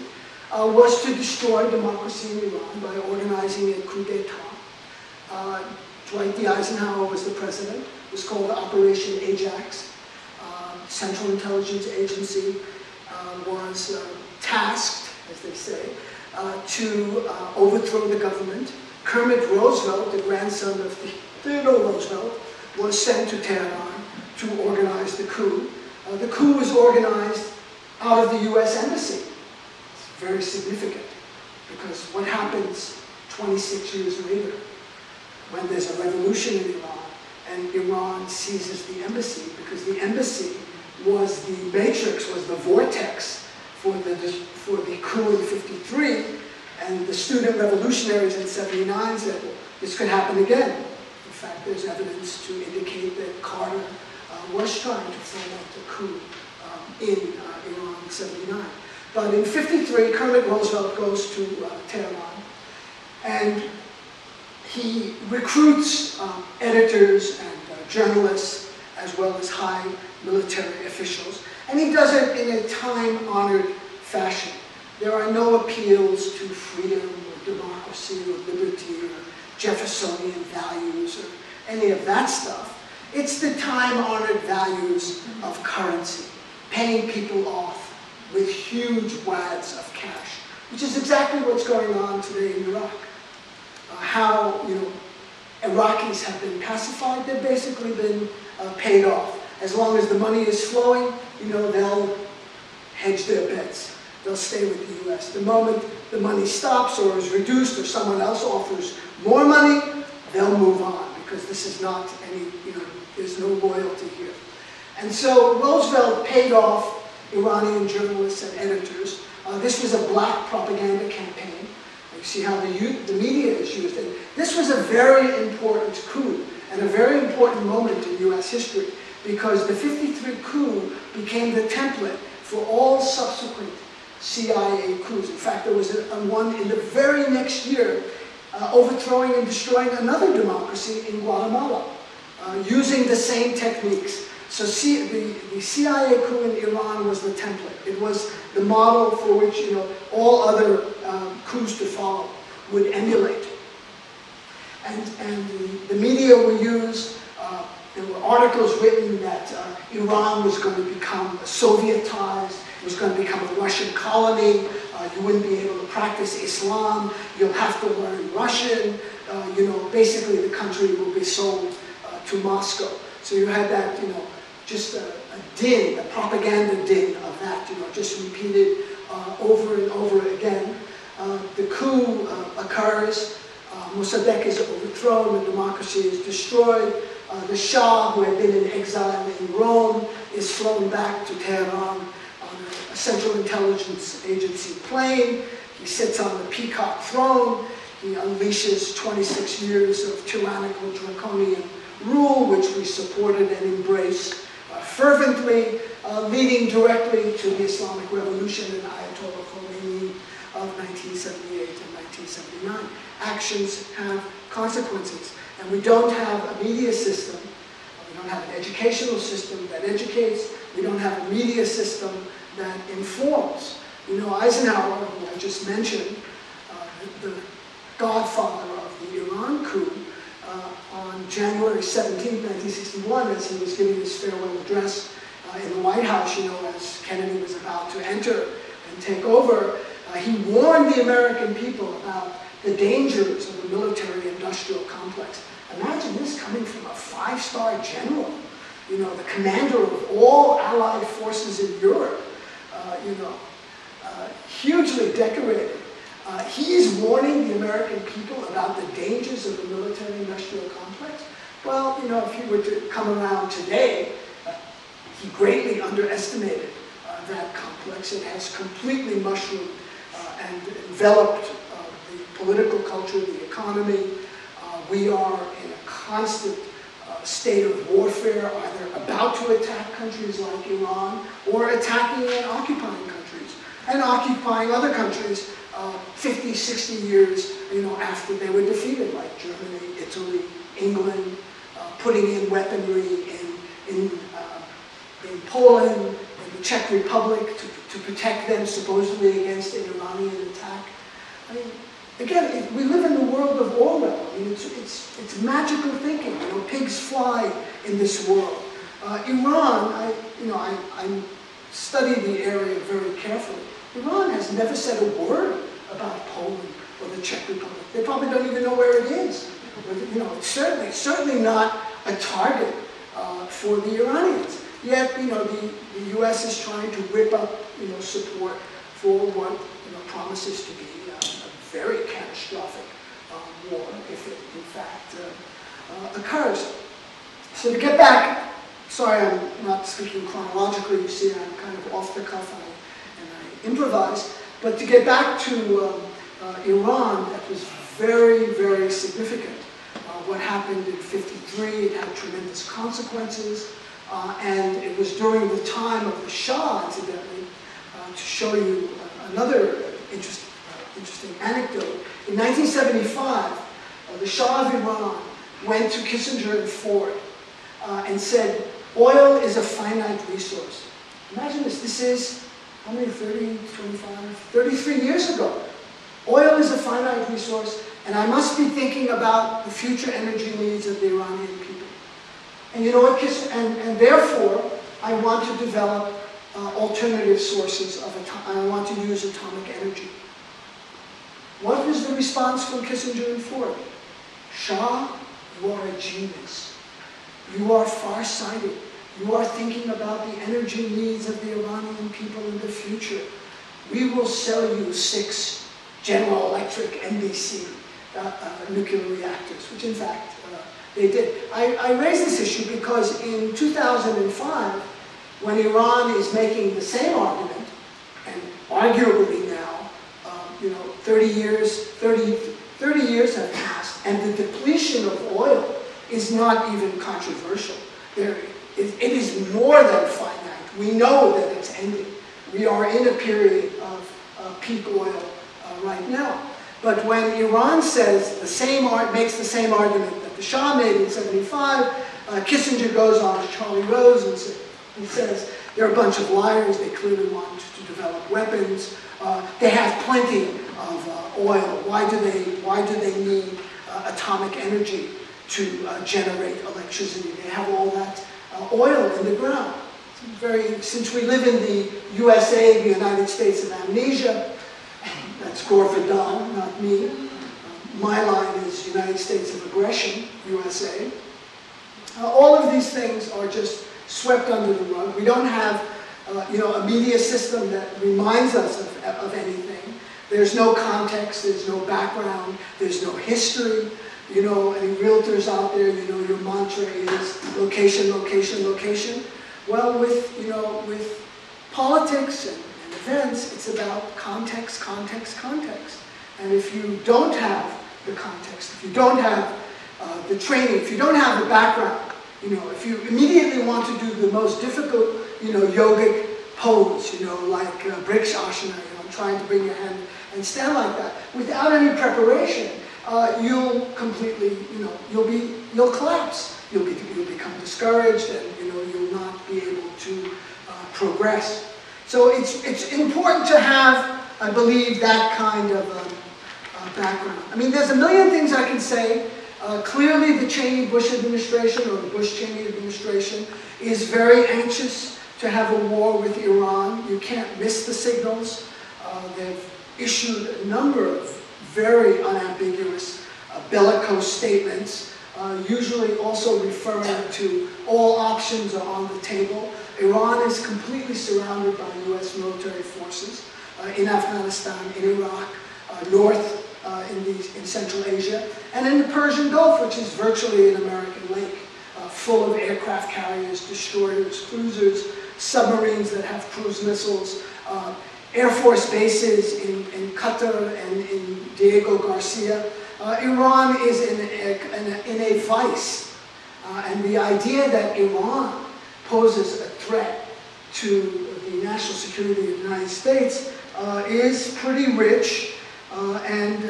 was to destroy democracy in Iran by organizing a coup d'etat. Dwight D. Eisenhower was the president. It was called Operation Ajax. Central Intelligence Agency was tasked, as they say, to overthrow the government. Kermit Roosevelt, the grandson of Theodore Roosevelt, was sent to Tehran to organize the coup. The coup was organized out of the US Embassy. It's very significant, because what happens 26 years later when there's a revolution in Iran and Iran seizes the embassy, because the embassy was the matrix, was the vortex for the coup in '53, and the student revolutionaries in '79 said, well, this could happen again. In fact, there's evidence to indicate that Carter was trying to foment the coup in Iran in '79. But in '53, Kermit Roosevelt goes to Tehran, and he recruits editors and journalists, as well as high military officials, and he does it in a time-honored fashion. There are no appeals to freedom or democracy or liberty or Jeffersonian values or any of that stuff. It's the time-honored values of currency, paying people off with huge wads of cash, which is exactly what's going on today in Iraq. How, Iraqis have been pacified, they've basically been paid off. As long as the money is flowing, they'll hedge their bets. They'll stay with the US. The moment the money stops or is reduced or someone else offers more money, they'll move on, because this is not any, there's no loyalty here. And so Roosevelt paid off Iranian journalists and editors. This was a black propaganda campaign. You see how the media is used. And this was a very important coup and a very important moment in US history, because the '53 coup became the template for all subsequent CIA coups. In fact, there was one in the very next year overthrowing and destroying another democracy in Guatemala, using the same techniques. So the CIA coup in Iran was the template. It was the model for which all other coups to follow would emulate. And the media were used. There were articles written that Iran was going to become Sovietized. It was going to become a Russian colony. You wouldn't be able to practice Islam. You'll have to learn Russian. Basically the country will be sold to Moscow. So you had that, just a din, a propaganda din of that, just repeated over and over again. The coup occurs. Mossadegh is overthrown. The democracy is destroyed. The Shah, who had been in exile in Rome, is flown back to Tehran on a Central Intelligence Agency plane. He sits on the peacock throne. He unleashes 26 years of tyrannical, draconian rule, which we supported and embraced fervently, leading directly to the Islamic Revolution and Ayatollah Khomeini of 1978 and 1979. Actions have consequences, and we don't have a media system, we don't have an educational system that educates, we don't have a media system that informs. You know, Eisenhower, who I just mentioned, the godfather of the Iran coup, on January 17, 1961, as he was giving his farewell address in the White House, you know, as Kennedy was about to enter and take over, he warned the American people about the dangers of the military-industrial complex. Imagine this coming from a five-star general, you know, the commander of all Allied forces in Europe, you know, hugely decorated. He's warning the American people about the dangers of the military-industrial complex. Well, you know, if he were to come around today, he greatly underestimated that complex. It has completely mushroomed and enveloped the political culture, the economy. We are in a constant state of warfare, either about to attack countries like Iran or attacking and occupying countries, and occupying other countries 50, 60 years, you know, after they were defeated, like Germany, Italy, England, putting in weaponry in Poland, in the Czech Republic to protect them supposedly against an Iranian attack. I mean, again, we live in the world of Orwell. I mean, it's magical thinking. You know, pigs fly in this world. Iran, I study the area very carefully. Iran has never said a word about Poland or the Czech Republic. They probably don't even know where it is. You know, it's certainly not a target for the Iranians. Yet, you know, the U.S. is trying to whip up, you know, support for what, you know, promises to be a very catastrophic war, if it in fact occurs. So to get back, sorry, I'm not speaking chronologically. You see, I'm kind of off the cuff and I improvise. But to get back to Iran, that was very, very significant. What happened in '53, it had tremendous consequences. And it was during the time of the Shah, incidentally, to show you another interesting anecdote. In 1975, the Shah of Iran went to Kissinger and Ford and said, oil is a finite resource. Imagine this. This is, how many, 30, 25, 33 years ago. Oil is a finite resource, and I must be thinking about the future energy needs of the Iranian people. And you know what, and therefore, I want to develop alternative sources of I want to use atomic energy. What was the response from Kissinger and Ford? Shah, you are a genius. You are farsighted. You are thinking about the energy needs of the Iranian people in the future. We will sell you 6 General Electric NBC nuclear reactors, which in fact, they did. I raise this issue because in 2005, when Iran is making the same argument, and arguably now, you know, 30 years have passed, and the depletion of oil is not even controversial. It is more than finite. We know that it's ending. We are in a period of peak oil right now. But when Iran says makes the same argument that the Shah made in '75, Kissinger goes on to Charlie Rose and says they're a bunch of liars. They clearly want to develop weapons. They have plenty of oil. Why do they need atomic energy to generate electricity? They have all that oil in the ground. Since we live in the USA, the United States of amnesia. That's Gore Verdun, not me. My line is United States of aggression, USA. All of these things are just swept under the rug. We don't have, you know, a media system that reminds us of anything. There's no context. There's no background. There's no history. You know, any realtors out there, you know, your mantra is location, location, location. Well, with politics and events, it's about context, context, context. And if you don't have the context, if you don't have the training, if you don't have the background, if you immediately want to do the most difficult, yogic pose, like Briksha Asana, trying to bring your hand and stand like that, without any preparation, you'll completely, you'll collapse. You'll become discouraged, and you'll not be able to progress. So it's important to have, I believe, that kind of background. I mean, there's a million things I can say. Clearly, the Cheney-Bush administration, or the Bush-Cheney administration, is very anxious to have a war with Iran. You can't miss the signals. They've issued a number of very unambiguous bellicose statements, usually also referring to all options are on the table. Iran is completely surrounded by U.S. military forces in Afghanistan, in Iraq, north in Central Asia, and in the Persian Gulf, which is virtually an American lake, full of aircraft carriers, destroyers, cruisers, submarines that have cruise missiles, Air Force bases in Qatar and in Diego Garcia. Iran is in a vice, and the idea that Iran poses a threat to the national security of the United States is pretty rich, and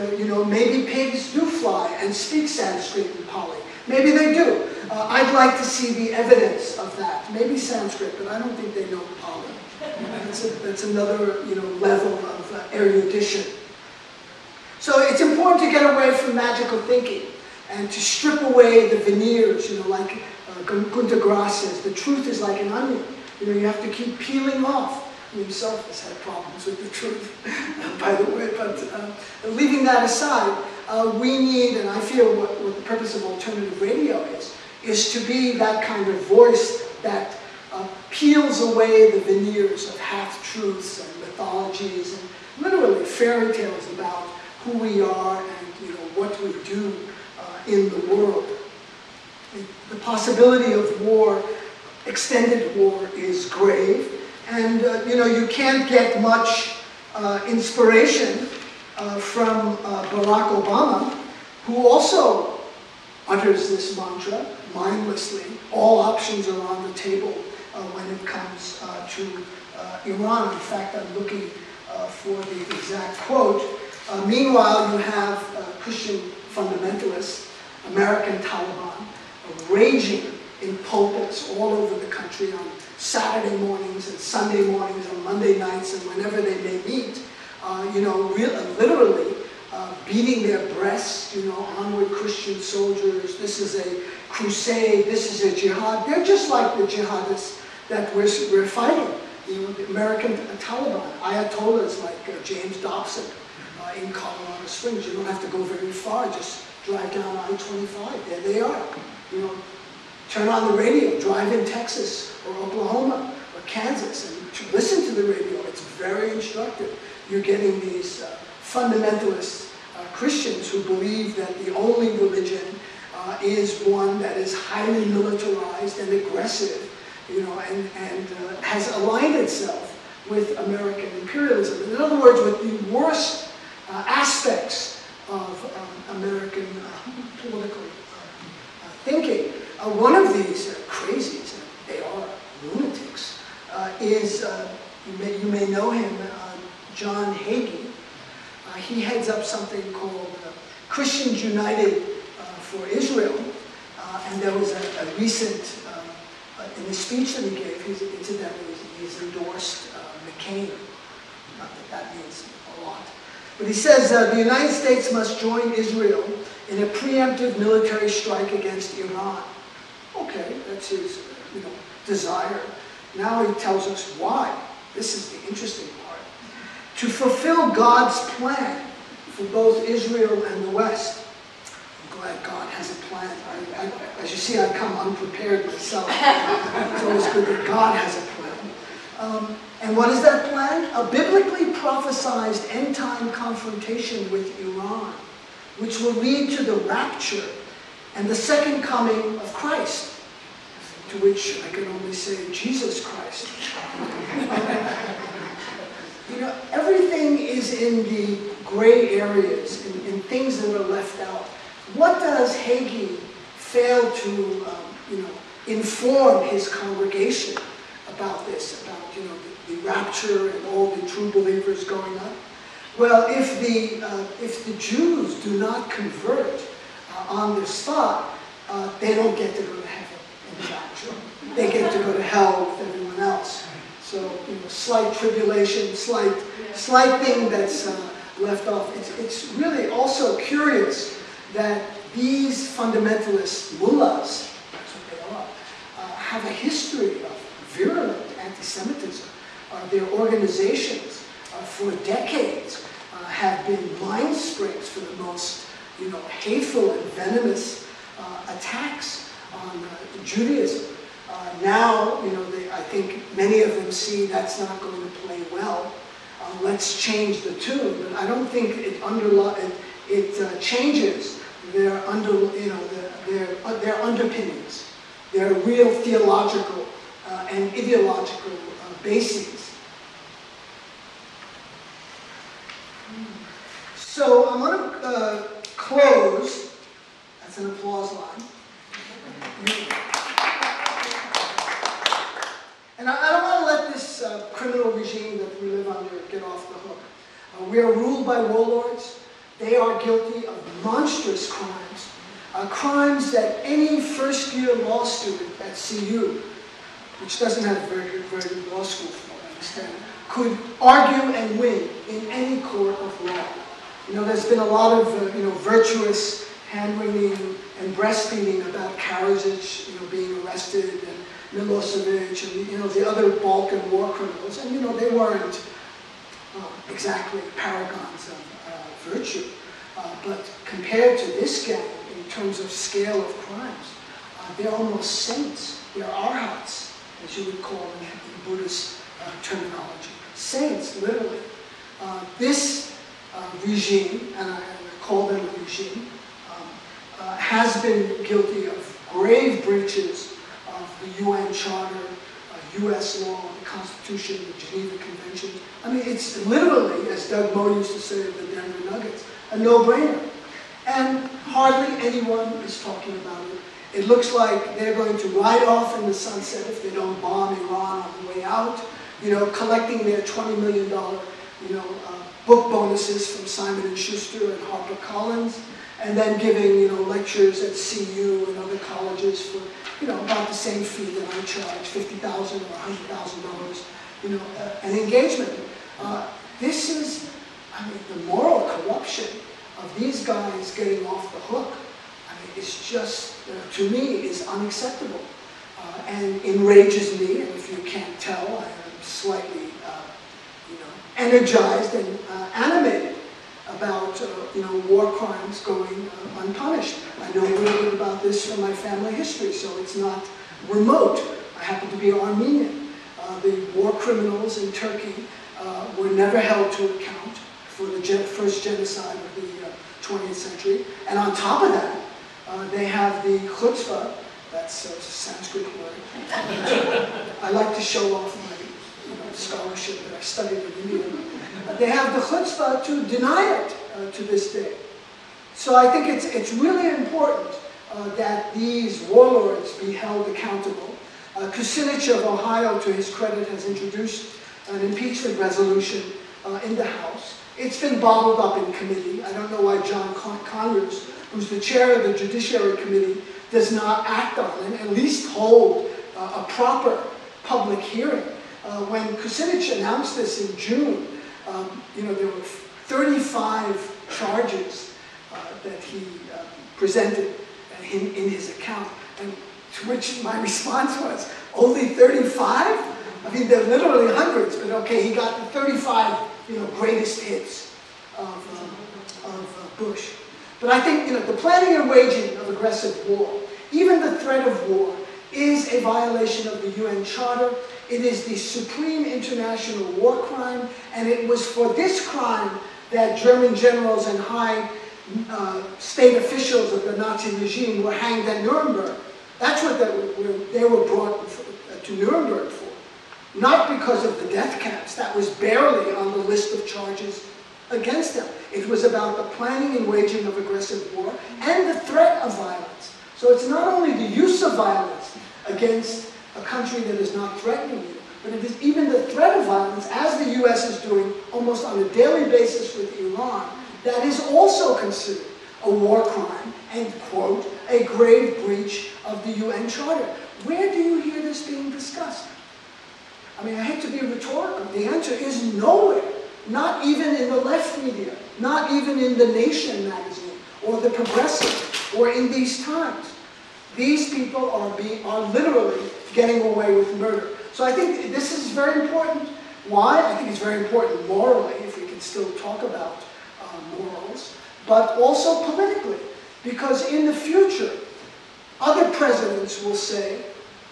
maybe pigs do fly and speak Sanskrit and Pali. Maybe they do. I'd like to see the evidence of that. Maybe Sanskrit, but I don't think they know Pali. That's another level of erudition. So it's important to get away from magical thinking and to strip away the veneers, like Gunter Grass says, the truth is like an onion. You have to keep peeling off. He himself has had problems with the truth, by the way, but leaving that aside, we need, and I feel what the purpose of alternative radio is to be that kind of voice that peels away the veneers of half-truths and mythologies and literally fairy tales about who we are and what we do in the world. The possibility of war, extended war, is grave, and you can't get much inspiration from Barack Obama, who also utters this mantra mindlessly. All options are on the table when it comes to Iran. In fact, I'm looking for the exact quote. Meanwhile, you have Christian fundamentalists, American Taliban, raging in pulpits all over the country on Saturday mornings and Sunday mornings and Monday nights and whenever they may meet, literally beating their breasts, onward Christian soldiers, this is a crusade, this is a jihad. They're just like the jihadists that we're fighting. The American Taliban, Ayatollahs like James Dobson in Colorado Springs. You don't have to go very far, just drive down I-25, there they are. Turn on the radio, drive in Texas or Oklahoma or Kansas and listen to the radio. It's very instructive. You're getting these fundamentalist Christians who believe that the only religion is one that is highly militarized and aggressive, and has aligned itself with American imperialism. In other words, with the worst aspects of American political thinking. One of these crazies, they are lunatics, is, you may know him, John Hagee. He heads up something called Christians United for Israel, and there was a recent, in the speech that he gave, incidentally, he's endorsed McCain. Not that means a lot. But he says the United States must join Israel in a preemptive military strike against Iran. Okay, that's his desire. Now he tells us why. This is the interesting part. To fulfill God's plan for both Israel and the West. I'm glad God has a plan. As you see, I come unprepared myself. It's always good that God has a plan. And what is that plan? A biblically prophesized end-time confrontation with Iran, which will lead to the rapture and the second coming of Christ, to which I can only say Jesus Christ. Everything is in the gray areas, in things that are left out. what does Hegel fail to inform his congregation about this, about the rapture and all the true believers going up? Well, if the Jews do not convert on the spot, they don't get to go to heaven in the rapture. They get to go to hell with everyone else. So, slight tribulation, slight thing that's left off. It's really also curious that these fundamentalist mullahs, that's what they are, have a history of virulent anti-Semitism. Their organizations for decades have been mind springs for the most hateful and venomous attacks on Judaism. Now, I think many of them see that's not going to play well. Let's change the tune. But I don't think it changes their underpinnings, their real theological and ideological bases. So I'm going to close. That's an applause line. And I don't want to let this criminal regime that we live under get off the hook. We are ruled by warlords. They are guilty of monstrous crimes. Crimes that any first-year law student at CU, which doesn't have a very good law school for I understand, could argue and win in any court of law. There's been a lot of virtuous hand-wringing and breastfeeding about Karadzic, being arrested, and Milosevic, and the other Balkan war criminals, and they weren't exactly paragons of virtue. But compared to this gang, in terms of scale of crimes, they're almost saints. They're arhats, as you would call them in Buddhist terminology. Saints, literally. This regime, and I call them a regime, has been guilty of grave breaches of the UN Charter, US law, the Constitution, the Geneva Convention. I mean, it's literally, as Doug Moe used to say of the Denver Nuggets, a no-brainer. And hardly anyone is talking about it. It looks like they're going to ride off in the sunset if they don't bomb Iran on the way out, collecting their $20 million, book bonuses from Simon & Schuster and HarperCollins, and then giving, lectures at CU and other colleges for, about the same fee that I charge, $50,000 or $100,000, an engagement. This is, the moral corruption of these guys getting off the hook. It's just, to me, is unacceptable and enrages me. And if you can't tell, I am slightly, energized and animated about, war crimes going unpunished. I know a little bit about this from my family history, so it's not remote. I happen to be Armenian. The war criminals in Turkey were never held to account for the first genocide of the 20th century. And on top of that, they have the chutzpah, that's a Sanskrit word. I like to show off my scholarship that I studied in India. They have the chutzpah to deny it to this day. So I think it's really important that these warlords be held accountable. Kucinich of Ohio, to his credit, has introduced an impeachment resolution in the House. It's been bottled up in committee. I don't know why John Conyers, who's the chair of the Judiciary Committee, does not act on it, and at least hold a proper public hearing. When Kucinich announced this in June, there were 35 charges that he presented in his account, and to which my response was, only 35? There are literally hundreds, but okay, he got the 35, greatest hits of Bush. But I think, the planning and waging of aggressive war, even the threat of war, is a violation of the UN Charter. It is the supreme international war crime, and it was for this crime that German generals and high state officials of the Nazi regime were hanged at Nuremberg. That's what they were brought to Nuremberg for. Not because of the death camps. That was barely on the list of charges against them. It was about the planning and waging of aggressive war and the threat of violence. So it's not only the use of violence against a country that is not threatening you, but it is even the threat of violence, as the US is doing almost on a daily basis with Iran, that is also considered a war crime and, quote, a grave breach of the UN Charter. Where do you hear this being discussed? I mean, I hate to be rhetorical. The answer is nowhere. Not even in the left media, not even in The Nation magazine, or The Progressive, or in these times. These people are literally getting away with murder. So I think this is very important. Why? I think it's very important morally, if we can still talk about morals, but also politically. Because in the future, other presidents will say,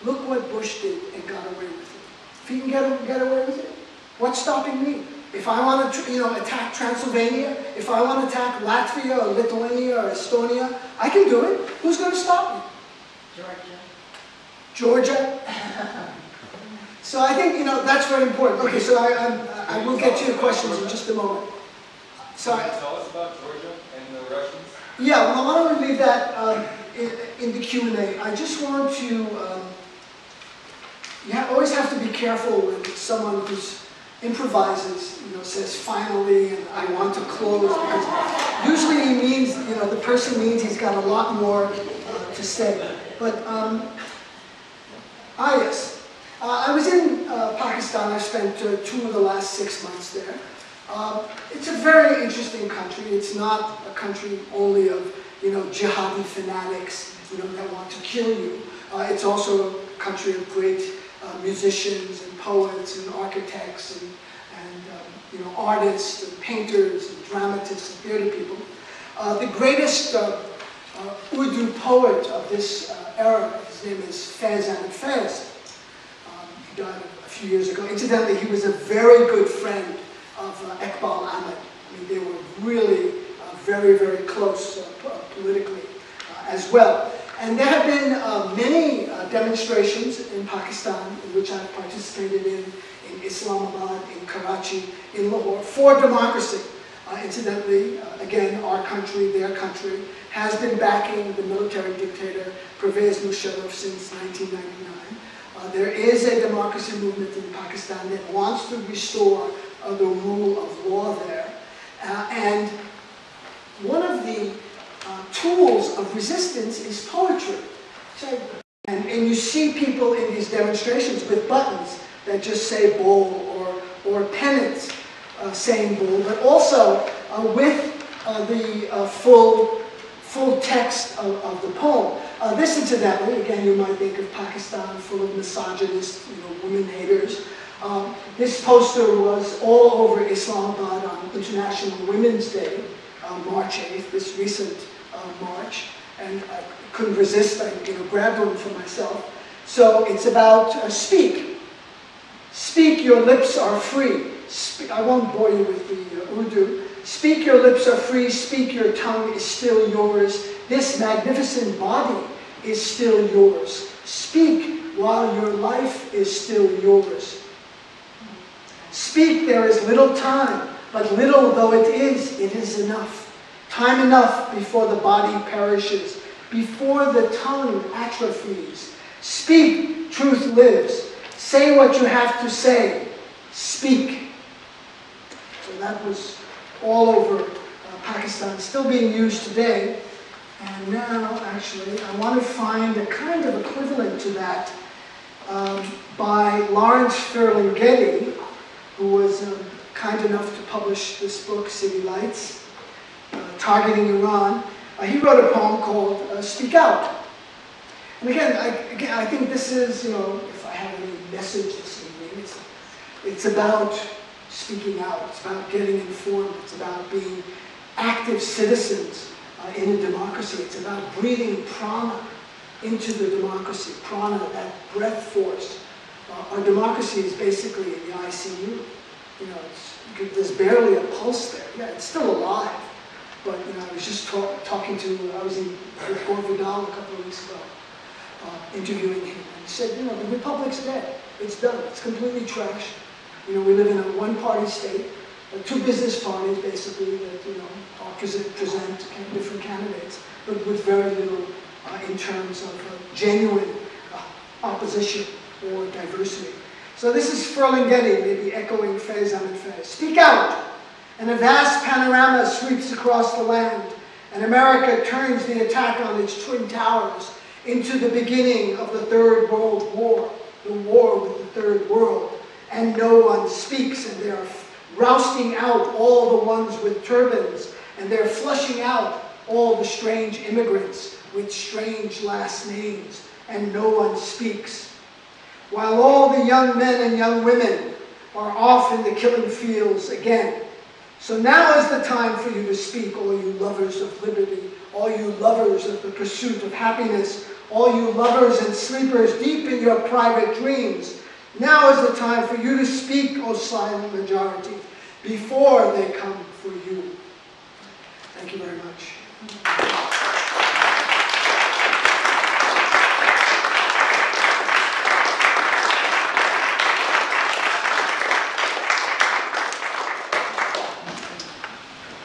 look what Bush did and got away with it. If he can get away with it, what's stopping me? If I want to, attack Transylvania, if I want to attack Latvia or Lithuania or Estonia, I can do it. Who's going to stop me? Georgia. So I think, that's very important. Okay, so I will get to your questions in just a moment. So Can you tell us about Georgia and the Russians? Yeah, well, why don't we leave that in the Q&A. I just want to, you always have to be careful when someone who improvises, says finally, and I want to close, because usually he means, the person means he's got a lot more to say. But, yes. I was in Pakistan. I spent 2 of the last 6 months there. It's a very interesting country. It's not a country only of, jihadi fanatics, that want to kill you. It's also a country of great musicians and poets and architects and artists and painters and dramatists and theater people. The greatest Urdu poet of this era, his name is Faiz Ahmed Faiz. He died a few years ago. Incidentally, he was a very good friend of Eqbal Ahmad. I mean, they were really very, very close politically as well. And there have been many demonstrations in Pakistan in which I've participated in Islamabad, in Karachi, in Lahore, for democracy. Incidentally, again, our country, their country, has been backing the military dictator Pervez Musharraf since 1999. There is a democracy movement in Pakistan that wants to restore the rule of law there. And one of the tools of resistance is poetry. So, and you see people in these demonstrations with buttons that just say bull or pennants saying bull, but also with the full text of the poem. This, incidentally, again, you might think of Pakistan full of misogynists, women haters. This poster was all over Islamabad on International Women's Day, March 8th, this recent March, and I couldn't resist. I grabbed one for myself. So it's about speak. Speak, your lips are free. I won't bore you with the Urdu. Speak, your lips are free. Speak, your tongue is still yours. This magnificent body is still yours. Speak while your life is still yours. Speak, there is little time, but little though it is enough. Time enough before the body perishes, before the tongue atrophies. Speak, truth lives. Say what you have to say. Speak. So that was all over Pakistan, still being used today. And now, actually, I want to find a kind of equivalent to that by Lawrence Ferlinghetti, who was kind enough to publish this book, City Lights, targeting Iran. He wrote a poem called Speak Out. And again, I think this is, if I have any message this evening, it's about speaking out. It's about getting informed. It's about being active citizens in a democracy. It's about breathing prana into the democracy. Prana, that breath force. Our democracy is basically in the ICU. There's barely a pulse there. Yeah, it's still alive. But I was just talking to, I was in Gore Vidal a couple of weeks ago, interviewing him, and he said, the republic's dead. It's done. It's completely trashed. We live in a one-party state. two business parties basically that present different candidates, but with very little in terms of genuine opposition or diversity. So this is Ferlinghetti, maybe echoing Fez Ahmed Fez. Speak out! And a vast panorama sweeps across the land, and America turns the attack on its twin towers into the beginning of the Third World War, the war with the Third World. And no one speaks, and they're rousting out all the ones with turbans, and they're flushing out all the strange immigrants with strange last names, and no one speaks. While all the young men and young women are off in the killing fields again. So now is the time for you to speak, all you lovers of liberty, all you lovers of the pursuit of happiness, all you lovers and sleepers deep in your private dreams. Now is the time for you to speak, O silent majority, before they come for you. Thank you very much.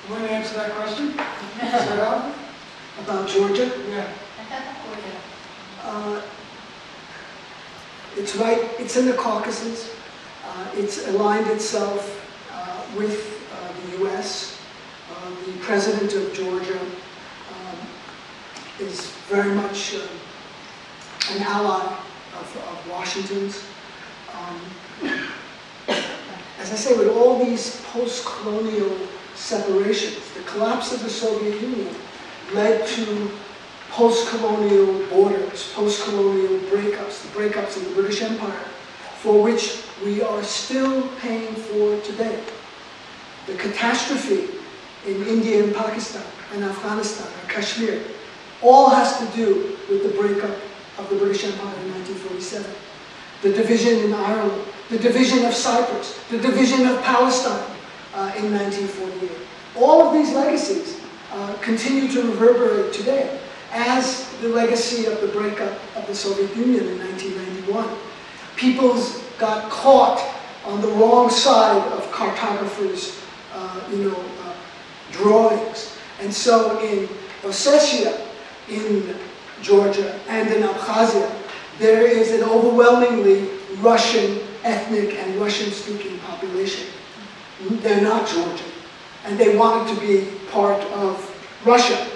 You want to answer that question? Start out? About Georgia? Yeah. It's right, it's in the Caucasus. It's aligned itself with the US. The president of Georgia is very much an ally of Washington's. As I say, with all these post-colonial separations, the collapse of the Soviet Union led to post-colonial borders, post-colonial breakups, the breakups of the British Empire, for which we are still paying for today. The catastrophe in India and Pakistan and Afghanistan and Kashmir all has to do with the breakup of the British Empire in 1947. The division in Ireland, the division of Cyprus, the division of Palestine in 1948. All of these legacies continue to reverberate today, as the legacy of the breakup of the Soviet Union in 1991. Peoples got caught on the wrong side of cartographers' drawings. And so in Ossetia, in Georgia, and in Abkhazia, there is an overwhelmingly Russian ethnic and Russian-speaking population. They're not Georgian, and they wanted to be part of Russia.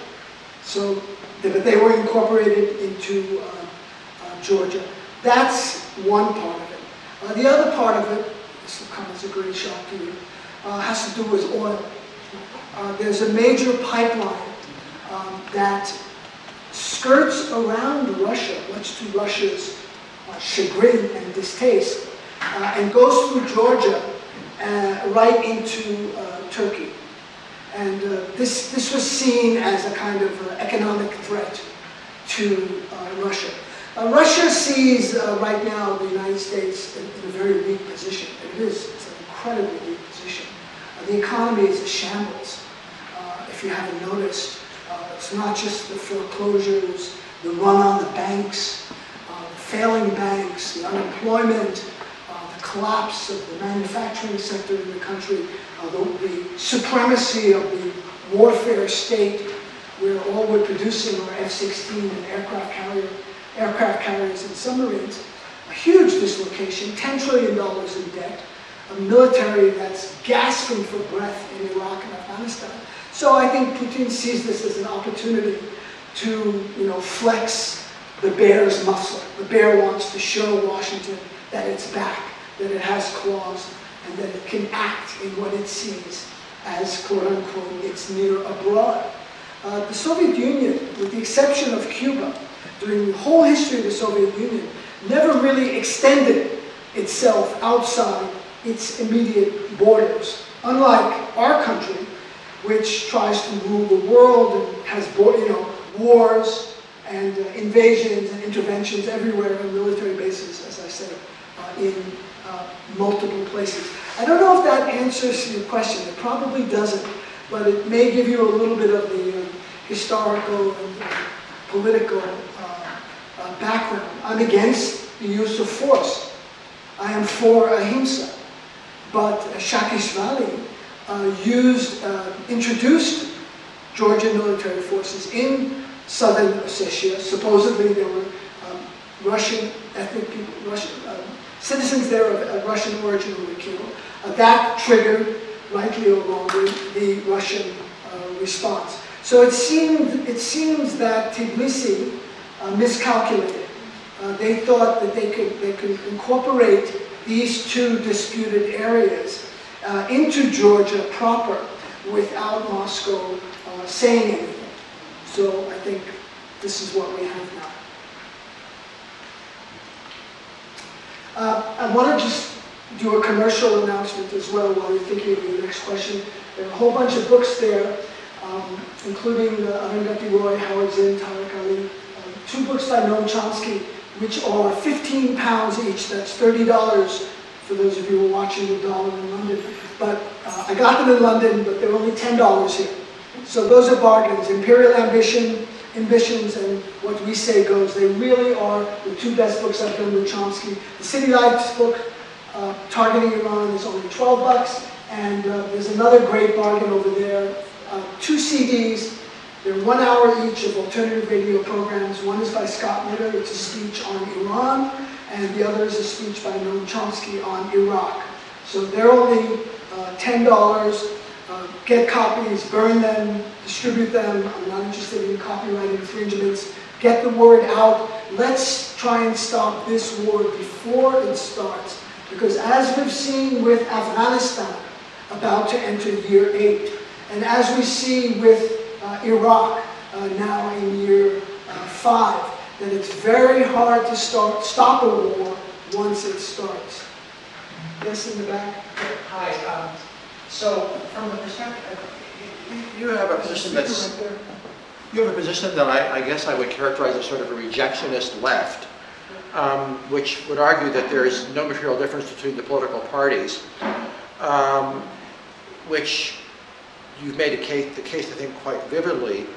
So, but they were incorporated into Georgia. That's one part of it. The other part of it, this will come as a great shock to you, has to do with oil. There's a major pipeline that skirts around Russia, much to Russia's chagrin and distaste, and goes through Georgia right into Turkey. And this was seen as a kind of economic threat to Russia. Russia sees right now the United States in a very weak position. It is. It's an incredibly weak position. The economy is a shambles. If you haven't noticed, it's not just the foreclosures, the run on the banks, the failing banks, the unemployment, the collapse of the manufacturing sector in the country, the supremacy of the warfare state, where all we're producing are F-16 and aircraft carriers and submarines. A huge dislocation, $10 trillion in debt, a military that's gasping for breath in Iraq and Afghanistan. So I think Putin sees this as an opportunity to, flex the bear's muscle. The bear wants to show Washington that it's back, that it has claws, and that it can act in what it sees as, quote-unquote, its near abroad. The Soviet Union, with the exception of Cuba, during the whole history of the Soviet Union, never really extended itself outside its immediate borders. Unlike our country, which tries to rule the world and has wars and invasions and interventions everywhere on military bases, as I said, in multiple places. I don't know if that answers your question. It probably doesn't, but it may give you a little bit of the historical and political background. I'm against the use of force. I am for ahimsa. But Shakishvili introduced Georgian military forces in southern Ossetia. Supposedly there were Russian ethnic people, citizens there of Russian origin who were killed. That triggered, rightly or wrongly, the Russian response. So it seems that Tbilisi miscalculated. They thought that they could incorporate these two disputed areas into Georgia proper without Moscow saying anything. So I think this is what we have now. I want to just do a commercial announcement as well while you're thinking of your next question. There are a whole bunch of books there, including Arundhati Roy, Howard Zinn, Tariq Ali, 2 books by Noam Chomsky, which are £15 each. That's $30 for those of you who are watching the dollar in London. But I got them in London, but they're only $10 here. So those are bargains. Imperial Ambitions and What We Say Goes. They really are the 2 best books I've done with Chomsky. The City Lights book, Targeting Iran, is only $12. And there's another great bargain over there. 2 CDs. They're 1 hour each of alternative radio programs. One is by Scott Ritter. It's a speech on Iran. And the other is a speech by Noam Chomsky on Iraq. So they're only $10. Get copies, burn them, distribute them. I'm not interested in copyright infringements. Get the word out. Let's try and stop this war before it starts. Because as we've seen with Afghanistan, about to enter year 8, and as we see with Iraq, now in year 5, that it's very hard to stop a war once it starts. Yes, in the back? Hi. So, from the perspective, you have a position that's, you have a position that I guess I would characterize as sort of a rejectionist left, which would argue that there is no material difference between the political parties, which you've made the case, I think, quite vividly.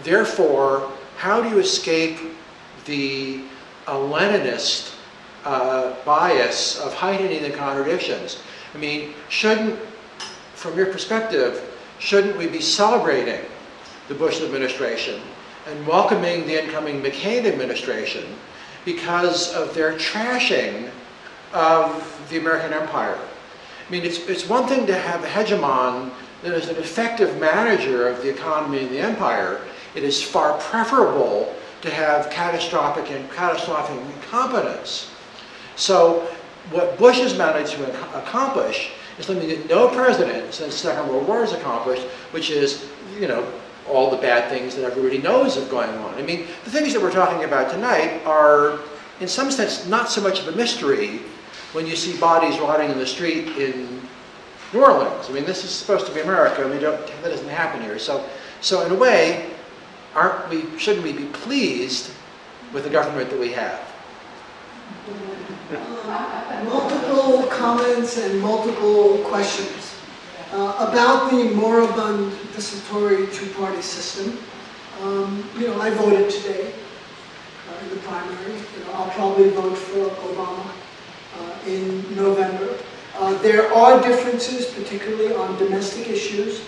Therefore, how do you escape the Leninist bias of heightening the contradictions? I mean, from your perspective, shouldn't we be celebrating the Bush administration and welcoming the incoming McCain administration because of their trashing of the American empire? I mean, it's one thing to have a hegemon that is an effective manager of the economy and the empire. It is far preferable to have catastrophic incompetence. So what Bush has managed to accomplish is something that no president since the Second World War has accomplished, which is, you know, all the bad things that everybody knows of going on. I mean, the things that we're talking about tonight are, in some sense, not so much of a mystery when you see bodies rotting in the street in New Orleans. I mean, this is supposed to be America, and that doesn't happen here. So in a way, shouldn't we be pleased with the government that we have? Multiple comments and multiple questions about the moribund, desultory 2-party system. You know, I voted today in the primary. You know, I'll probably vote for Obama in November. There are differences, particularly on domestic issues,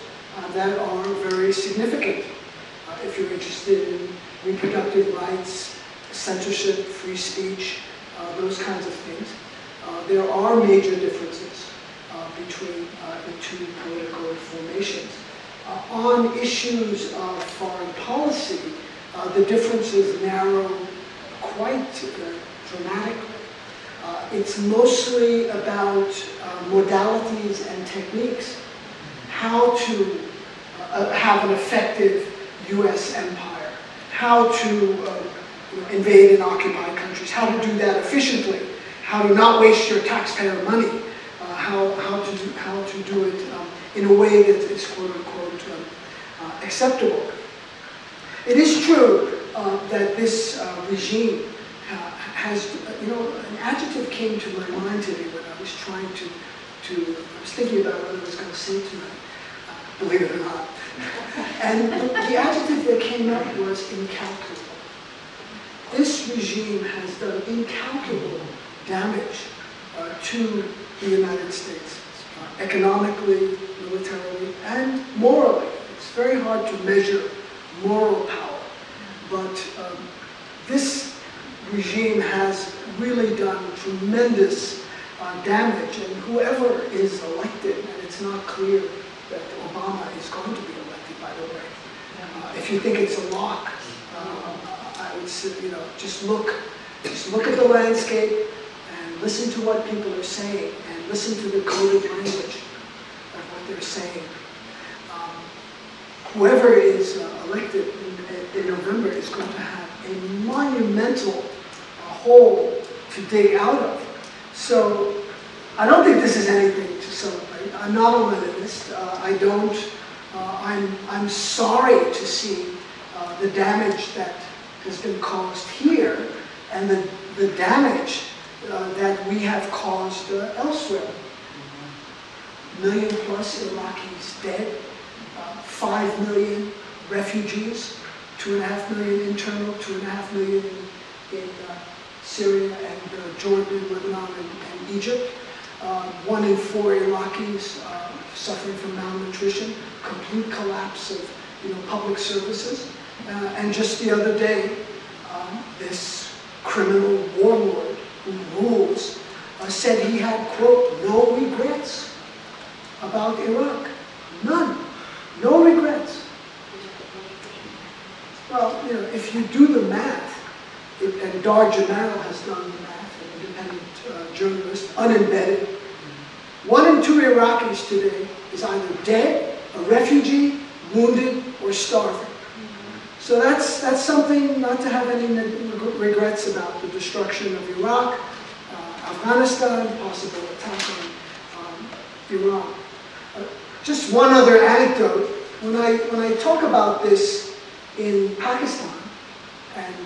that are very significant. If you're interested in reproductive rights, censorship, free speech, those kinds of things. There are major differences between the 2 political formations. On issues of foreign policy, the differences narrow quite dramatically. It's mostly about modalities and techniques, how to have an effective U.S. empire, how to invade and occupy countries, how to do that efficiently, how to not waste your taxpayer money, how to do it in a way that is quote unquote acceptable. It is true that this regime has, you know, an adjective came to my mind today when I was trying I was thinking about what I was going to say tonight, believe it or not. And the adjective that came up was incalculable. This regime has done incalculable damage to the United States. economically, militarily, and morally. It's very hard to measure moral power, but this regime has really done tremendous damage, and whoever is elected, and it's not clear that Obama is going to be elected, by the way. If you think it's a lock, I would say, just look at the landscape and listen to what people are saying, and listen to the coded language of what they're saying. Whoever is elected in November is going to have a monumental hole to dig out of. So I don't think this is anything to celebrate. I'm not a Leninist. I'm sorry to see the damage that has been caused here and the damage that we have caused elsewhere. 1 million plus Iraqis dead, 5 million refugees, 2.5 million internal, 2.5 million in Syria and Jordan, Lebanon, and Egypt. 1 in 4 Iraqis suffering from malnutrition, complete collapse of public services. And just the other day, this criminal warlord who rules said he had, quote, no regrets about Iraq. None. No regrets. Well, if you do the math, and Dar Jamal has done the math, an independent journalist, unembedded, 1 in 2 Iraqis today is either dead, a refugee, wounded, or starving. So that's something not to have any regrets about: the destruction of Iraq, Afghanistan, possible attack on Iran. Just one other anecdote. When I talk about this in Pakistan and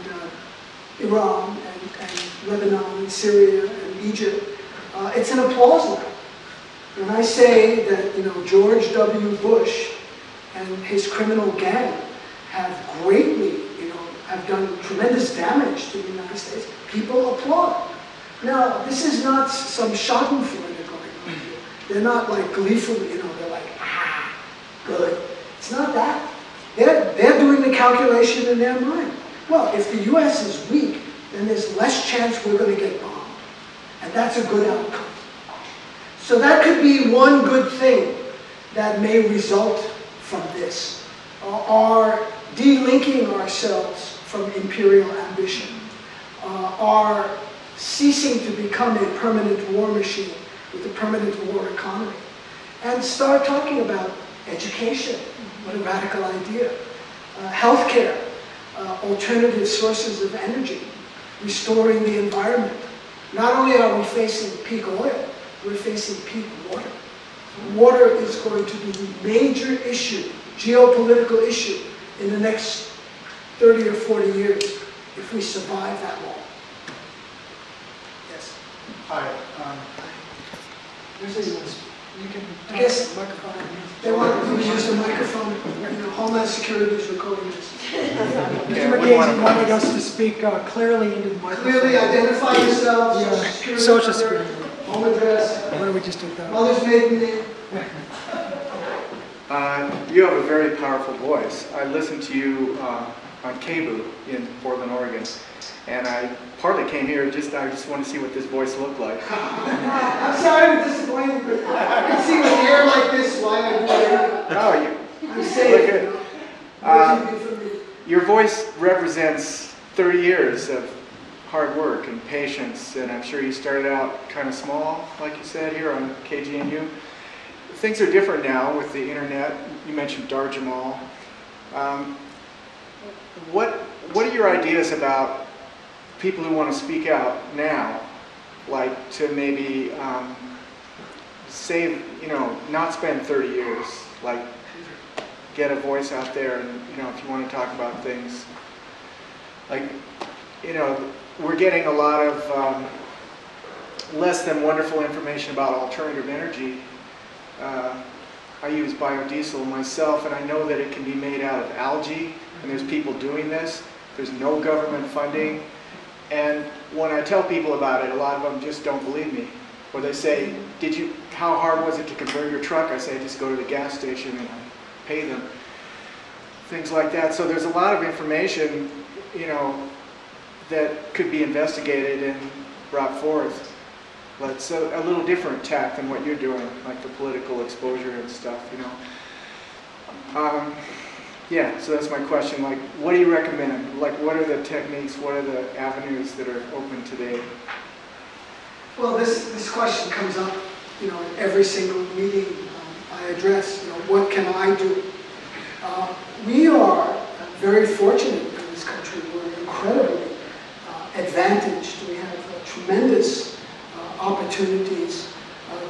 Iran and Lebanon and Syria and Egypt, it's an applause line. When I say that George W. Bush and his criminal gang have greatly, have done tremendous damage to the United States, people applaud. Now, this is not some schadenfreude going on here. They're not like gleefully, they're like, good. It's not that. They're doing the calculation in their mind. Well, if the U.S. is weak, then there's less chance we're going to get bombed. And that's a good outcome. So that could be one good thing that may result from this. Our delinking ourselves from imperial ambition, our ceasing to become a permanent war machine with a permanent war economy, and start talking about education. What a radical idea. Healthcare, alternative sources of energy, restoring the environment. Not only are we facing peak oil, we're facing peak water. Water is going to be the major issue, geopolitical issue, in the next 30 or 40 years, if we survive that long. Yes? Hi. You can I guess the microphone. they want to use the microphone. Homeland Security is recording this. Mr. McKenzie wanted us to speak clearly into the microphone. Clearly identify yourselves, Yeah. Social security. home address, Why don't we just do that? mother's maiden name. You have a very powerful voice. I listened to you on KBOO in Portland, Oregon, and I partly came here I just want to see what this voice looked like. I'm sorry to disappoint you, but I can see with hair like this why I do it. No, I'm saying, good. For me. Your voice represents 30 years of hard work and patience, and I'm sure you started out kind of small, like you said, here on KGNU. Things are different now with the internet. You mentioned Dar Jamal. What are your ideas about people who want to speak out now, like to maybe save, not spend 30 years, like get a voice out there, and if you want to talk about things, like, we're getting a lot of less than wonderful information about alternative energy. I use biodiesel myself, and I know that it can be made out of algae, and there's people doing this. There's no government funding, and when I tell people about it, a lot of them just don't believe me. Or they say, how hard was it to convert your truck? I say, just go to the gas station and I pay them. Things like that. So there's a lot of information, you know, that could be investigated and brought forth. But it's a little different tack than what you're doing, like the political exposure and stuff, you know. Yeah, so that's my question. Like, what do you recommend? Like, what are the techniques? What are the avenues that are open today? Well, this question comes up, you know, in every single meeting I address. You know, what can I do? We are very fortunate in this country. We're incredibly advantaged. We have tremendous opportunities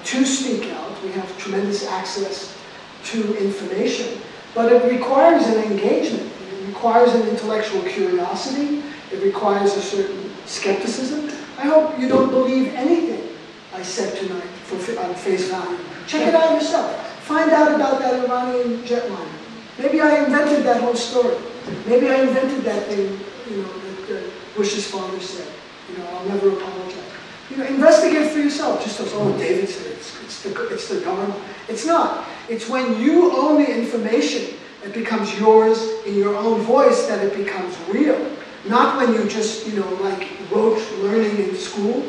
to speak out. We have tremendous access to information. But it requires an engagement. It requires an intellectual curiosity. It requires a certain skepticism. I hope you don't believe anything I said tonight on face value. Check it out yourself. Find out about that Iranian jetliner. Maybe I invented that whole story. Maybe I invented that thing, you know, that Bush's father said. You know, I'll never apologize. You know, investigate for yourself. Just as, oh, David said it's the Dharma. It's not. It's when you own the information, it becomes yours in your own voice that it becomes real. Not when you just, you know, like rote learning in school.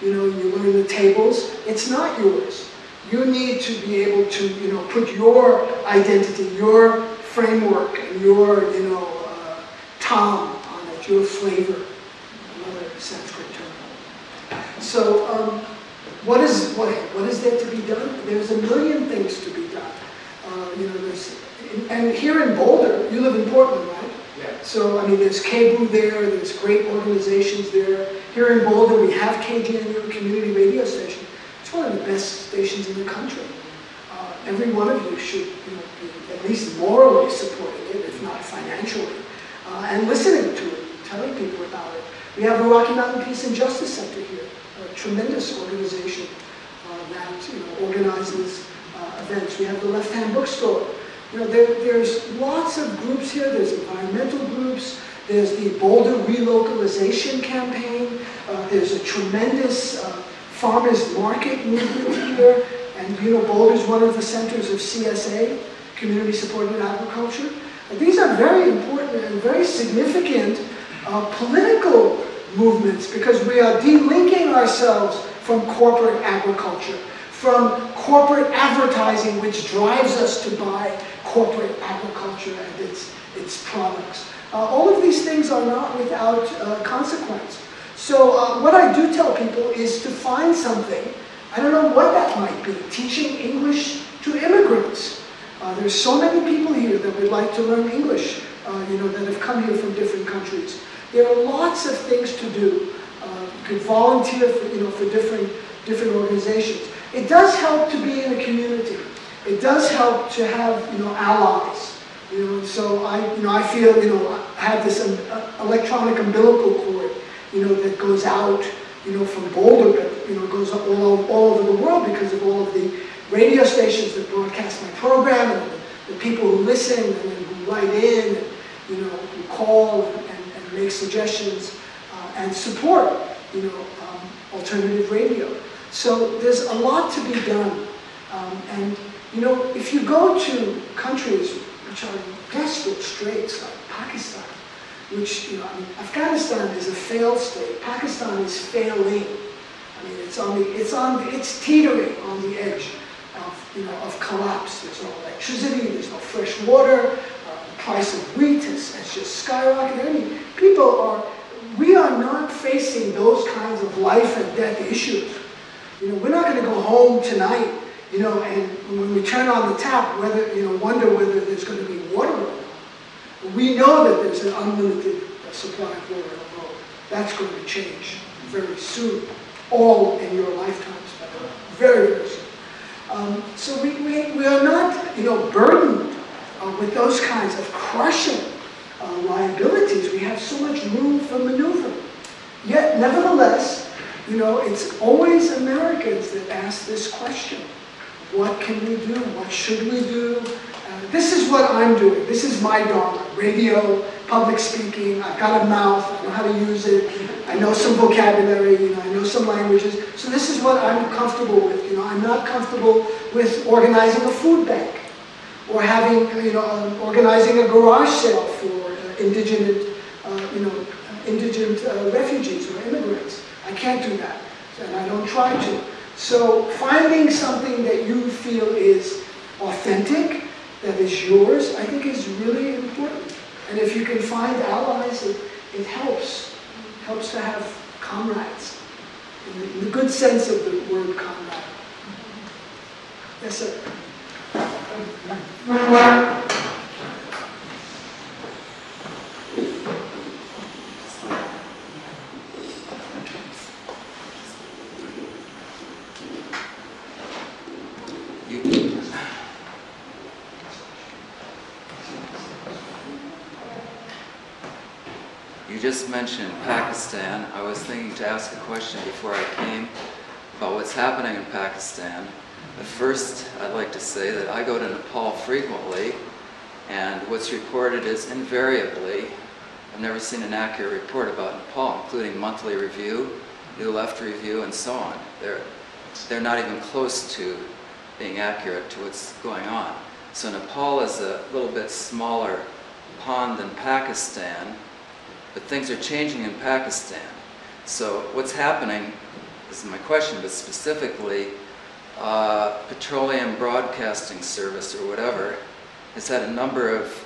You know, you learn the tables. It's not yours. You need to be able to, you know, put your identity, your framework, and your, you know, tom on it, your flavor. Another Sanskrit term. So, what is there to be done? There's a million things to be done. You know, and here in Boulder, you live in Portland, right? Yeah. So, I mean, there's KBOO there, there's great organizations there. Here in Boulder, we have KGNU, community radio station. It's one of the best stations in the country. Every one of you should, you know, be at least morally supporting it, if not financially, and listening to it, telling people about it. We have the Rocky Mountain Peace and Justice Center here, a tremendous organization that, you know, organizes events. We have the Left Hand Bookstore. You know, there's lots of groups here. There's environmental groups. There's the Boulder relocalization campaign. There's a tremendous farmers market movement here. And you know, Boulder is one of the centers of CSA, Community Supported Agriculture. And these are very important and very significant political movements because we are delinking ourselves from corporate agriculture, from corporate advertising, which drives us to buy corporate agriculture and its products. All of these things are not without consequence. So what I do tell people is to find something. I don't know what that might be. Teaching English to immigrants. There's so many people here that would like to learn English, you know, that have come here from different countries. There are lots of things to do. You could volunteer for, you know, for different organizations. It does help to be in a community. It does help to have, you know, allies. You know, so I feel, you know, I have this electronic umbilical cord, you know, that goes out, you know, from Boulder, but, you know, goes all over the world because of all of the radio stations that broadcast my program and the people who listen and who write in and, you know, who call and make suggestions and support, you know, alternative radio. So there's a lot to be done. And, you know, if you go to countries which are in desperate straits, like Pakistan, which, you know, I mean, Afghanistan is a failed state. Pakistan is failing. I mean, it's teetering on the edge of, you know, of collapse. There's no electricity, there's no fresh water, the price of wheat has just skyrocketed. I mean, we are not facing those kinds of life and death issues. You know, we're not going to go home tonight, you know, and when we turn on the tap, wonder whether there's going to be water or not. We know that there's an unlimited supply of water in the world. That's going to change very soon, all in your lifetimes, very, very soon. So we are not, you know, burdened with those kinds of crushing liabilities. We have so much room for maneuver. Yet, nevertheless, you know, it's always Americans that ask this question. What can we do? What should we do? This is what I'm doing. This is my dharma. Radio public speaking. I've got a mouth. I know how to use it. I know some vocabulary. You know, I know some languages. So this is what I'm comfortable with. You know, I'm not comfortable with organizing a food bank or having, you know, organizing a garage sale for indigent refugees or immigrants. I can't do that, and I don't try to. So finding something that you feel is authentic, that is yours, I think is really important. And if you can find allies, it helps. It helps to have comrades, in the good sense of the word comrade. Yes, sir. You just mentioned Pakistan. I was thinking to ask a question before I came about what's happening in Pakistan. But first, I'd like to say that I go to Nepal frequently, and what's reported is invariably, I've never seen an accurate report about Nepal, including Monthly Review, New Left Review, and so on. They're not even close to being accurate to what's going on. So Nepal is a little bit smaller pond than Pakistan, but things are changing in Pakistan. So what's happening, this is my question, but specifically, Petroleum Broadcasting Service, or whatever, has had a number of,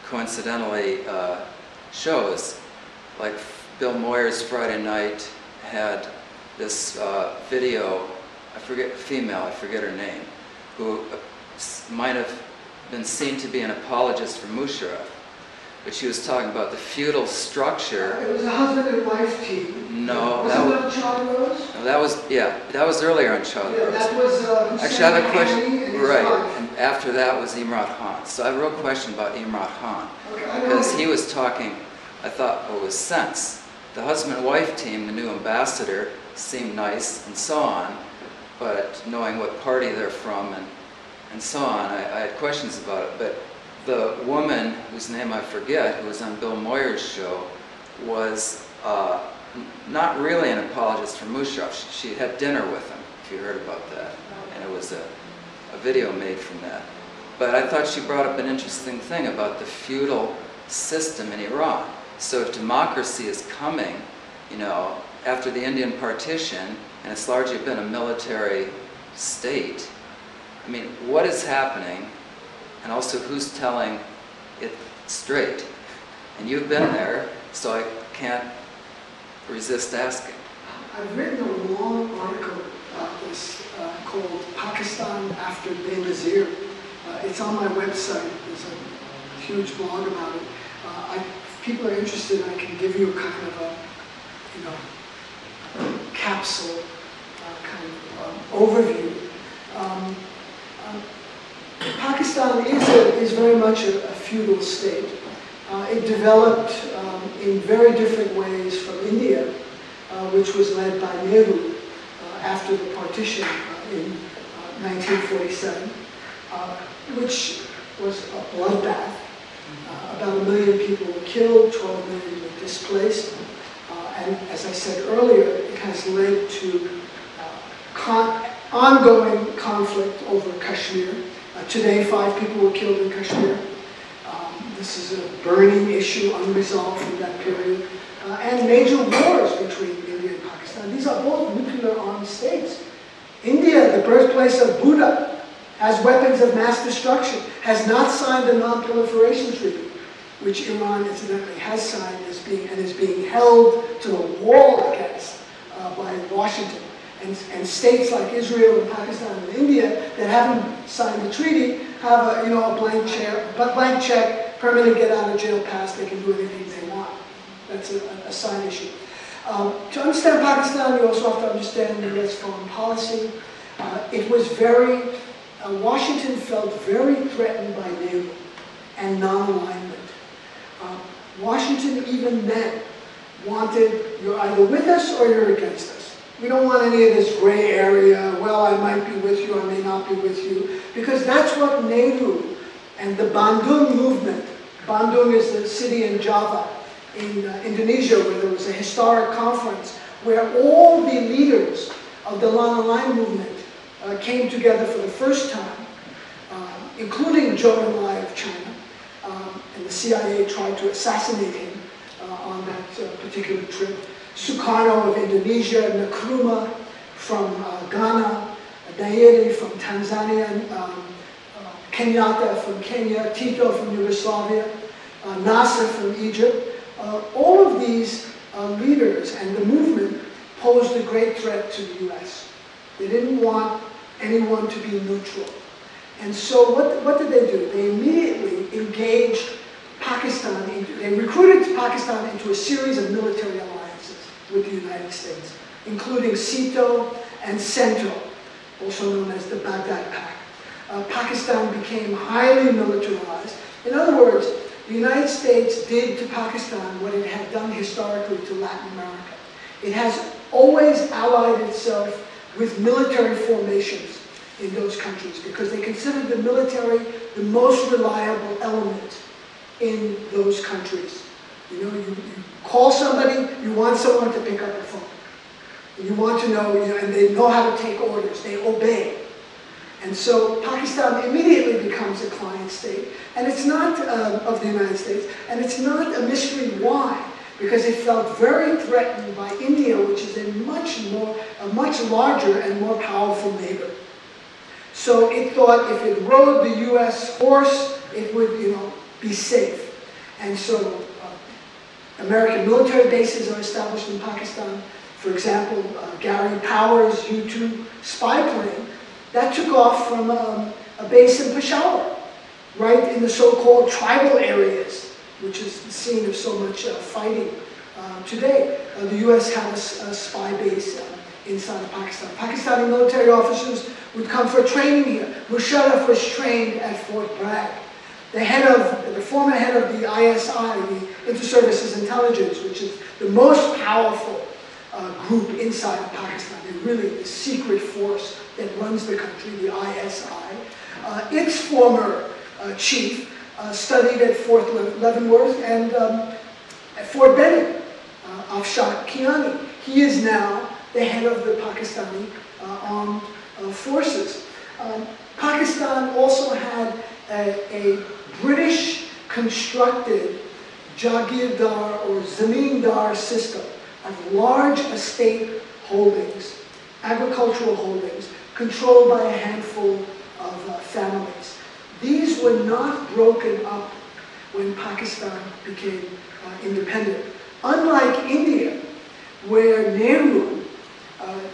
coincidentally, shows. Like Bill Moyer's Friday Night had this video, I forget her name, who might have been seen to be an apologist for Musharraf. But she was talking about the feudal structure. It was a husband and wife team. No, that was earlier on Charlie Rose. That was actually, I have a question. Right, and after that was Imran Khan. So I have a real question about Imran Khan, because he was talking. I thought, well, it was sense. The husband and wife team, the new ambassador, seemed nice and so on, but knowing what party they're from and so on, I had questions about it. But the woman, whose name I forget, who was on Bill Moyer's show, was not really an apologist for Musharraf. She had dinner with him, if you heard about that. And it was a video made from that. But I thought she brought up an interesting thing about the feudal system in Iran. So if democracy is coming, you know, after the Indian partition, and it's largely been a military state, I mean, what is happening? And also, who's telling it straight? And you've been there, so I can't resist asking. I've written a long article about this called Pakistan After Benazir. It's on my website. There's a huge blog about it. If people are interested, I can give you kind of a capsule kind of overview. Pakistan is very much a feudal state. It developed in very different ways from India, which was led by Nehru after the partition in 1947, which was a bloodbath. About 1 million people were killed, 12 million were displaced, and as I said earlier, it has led to ongoing conflict over Kashmir. Today, 5 people were killed in Kashmir. This is a burning issue, unresolved from that period. And major wars between India and Pakistan. These are both nuclear-armed states. India, the birthplace of Buddha, has weapons of mass destruction, has not signed the non-proliferation treaty, which Iran, incidentally, has signed and is being held to the wall against by Washington. And states like Israel and Pakistan and India that haven't signed the treaty have a blank check, permanent get out of jail pass. They can do anything they want. That's a side issue. To understand Pakistan, you also have to understand the U.S. foreign policy. It was Washington felt very threatened by Nehru and non-alignment. Washington even then wanted, you're either with us or you're against us. We don't want any of this gray area, well, I might be with you, I may not be with you, because that's what Nehru and the Bandung movement Bandung is the city in Java, in Indonesia, where there was a historic conference where all the leaders of the Lanka Line movement came together for the first time, including Zhou Enlai of China, and the CIA tried to assassinate him on that particular trip. Sukarno of Indonesia, Nkrumah from Ghana, Nyerere from Tanzania, Kenyatta from Kenya, Tito from Yugoslavia, Nasser from Egypt. All of these leaders and the movement posed a great threat to the US. They didn't want anyone to be neutral. And so what did they do? They immediately engaged Pakistan, they recruited Pakistan into a series of military alliances with the United States, including SEATO and CENTO, also known as the Baghdad Pact. Pakistan became highly militarized. In other words, the United States did to Pakistan what it had done historically to Latin America. It has always allied itself with military formations in those countries because they considered the military the most reliable element in those countries. You know, you call somebody, you want someone to pick up the phone. You want to know, and they know how to take orders, they obey. And so Pakistan immediately becomes a client state, and it's not of the United States, and it's not a mystery why, because it felt very threatened by India, which is a much larger and more powerful neighbor. So it thought if it rode the U.S. force, it would, be safe. And so American military bases are established in Pakistan. For example, Gary Powers' U-2 spy plane, that took off from a base in Peshawar, right in the so-called tribal areas, which is the scene of so much fighting today. The U.S. had a spy base inside of Pakistan. Pakistani military officers would come for training here. Musharraf was trained at Fort Bragg. The former head of the ISI, the Inter-Services Intelligence, which is the most powerful group inside of Pakistan, and really the secret force that runs the country, the ISI. Its former chief studied at Fort Leavenworth and at Fort Benning, Afshat Kiani. He is now the head of the Pakistani armed forces. Pakistan also had a British-constructed Jagirdar or Zamindar system of large estate holdings, agricultural holdings, controlled by a handful of families. These were not broken up when Pakistan became independent. Unlike India, where Nehru,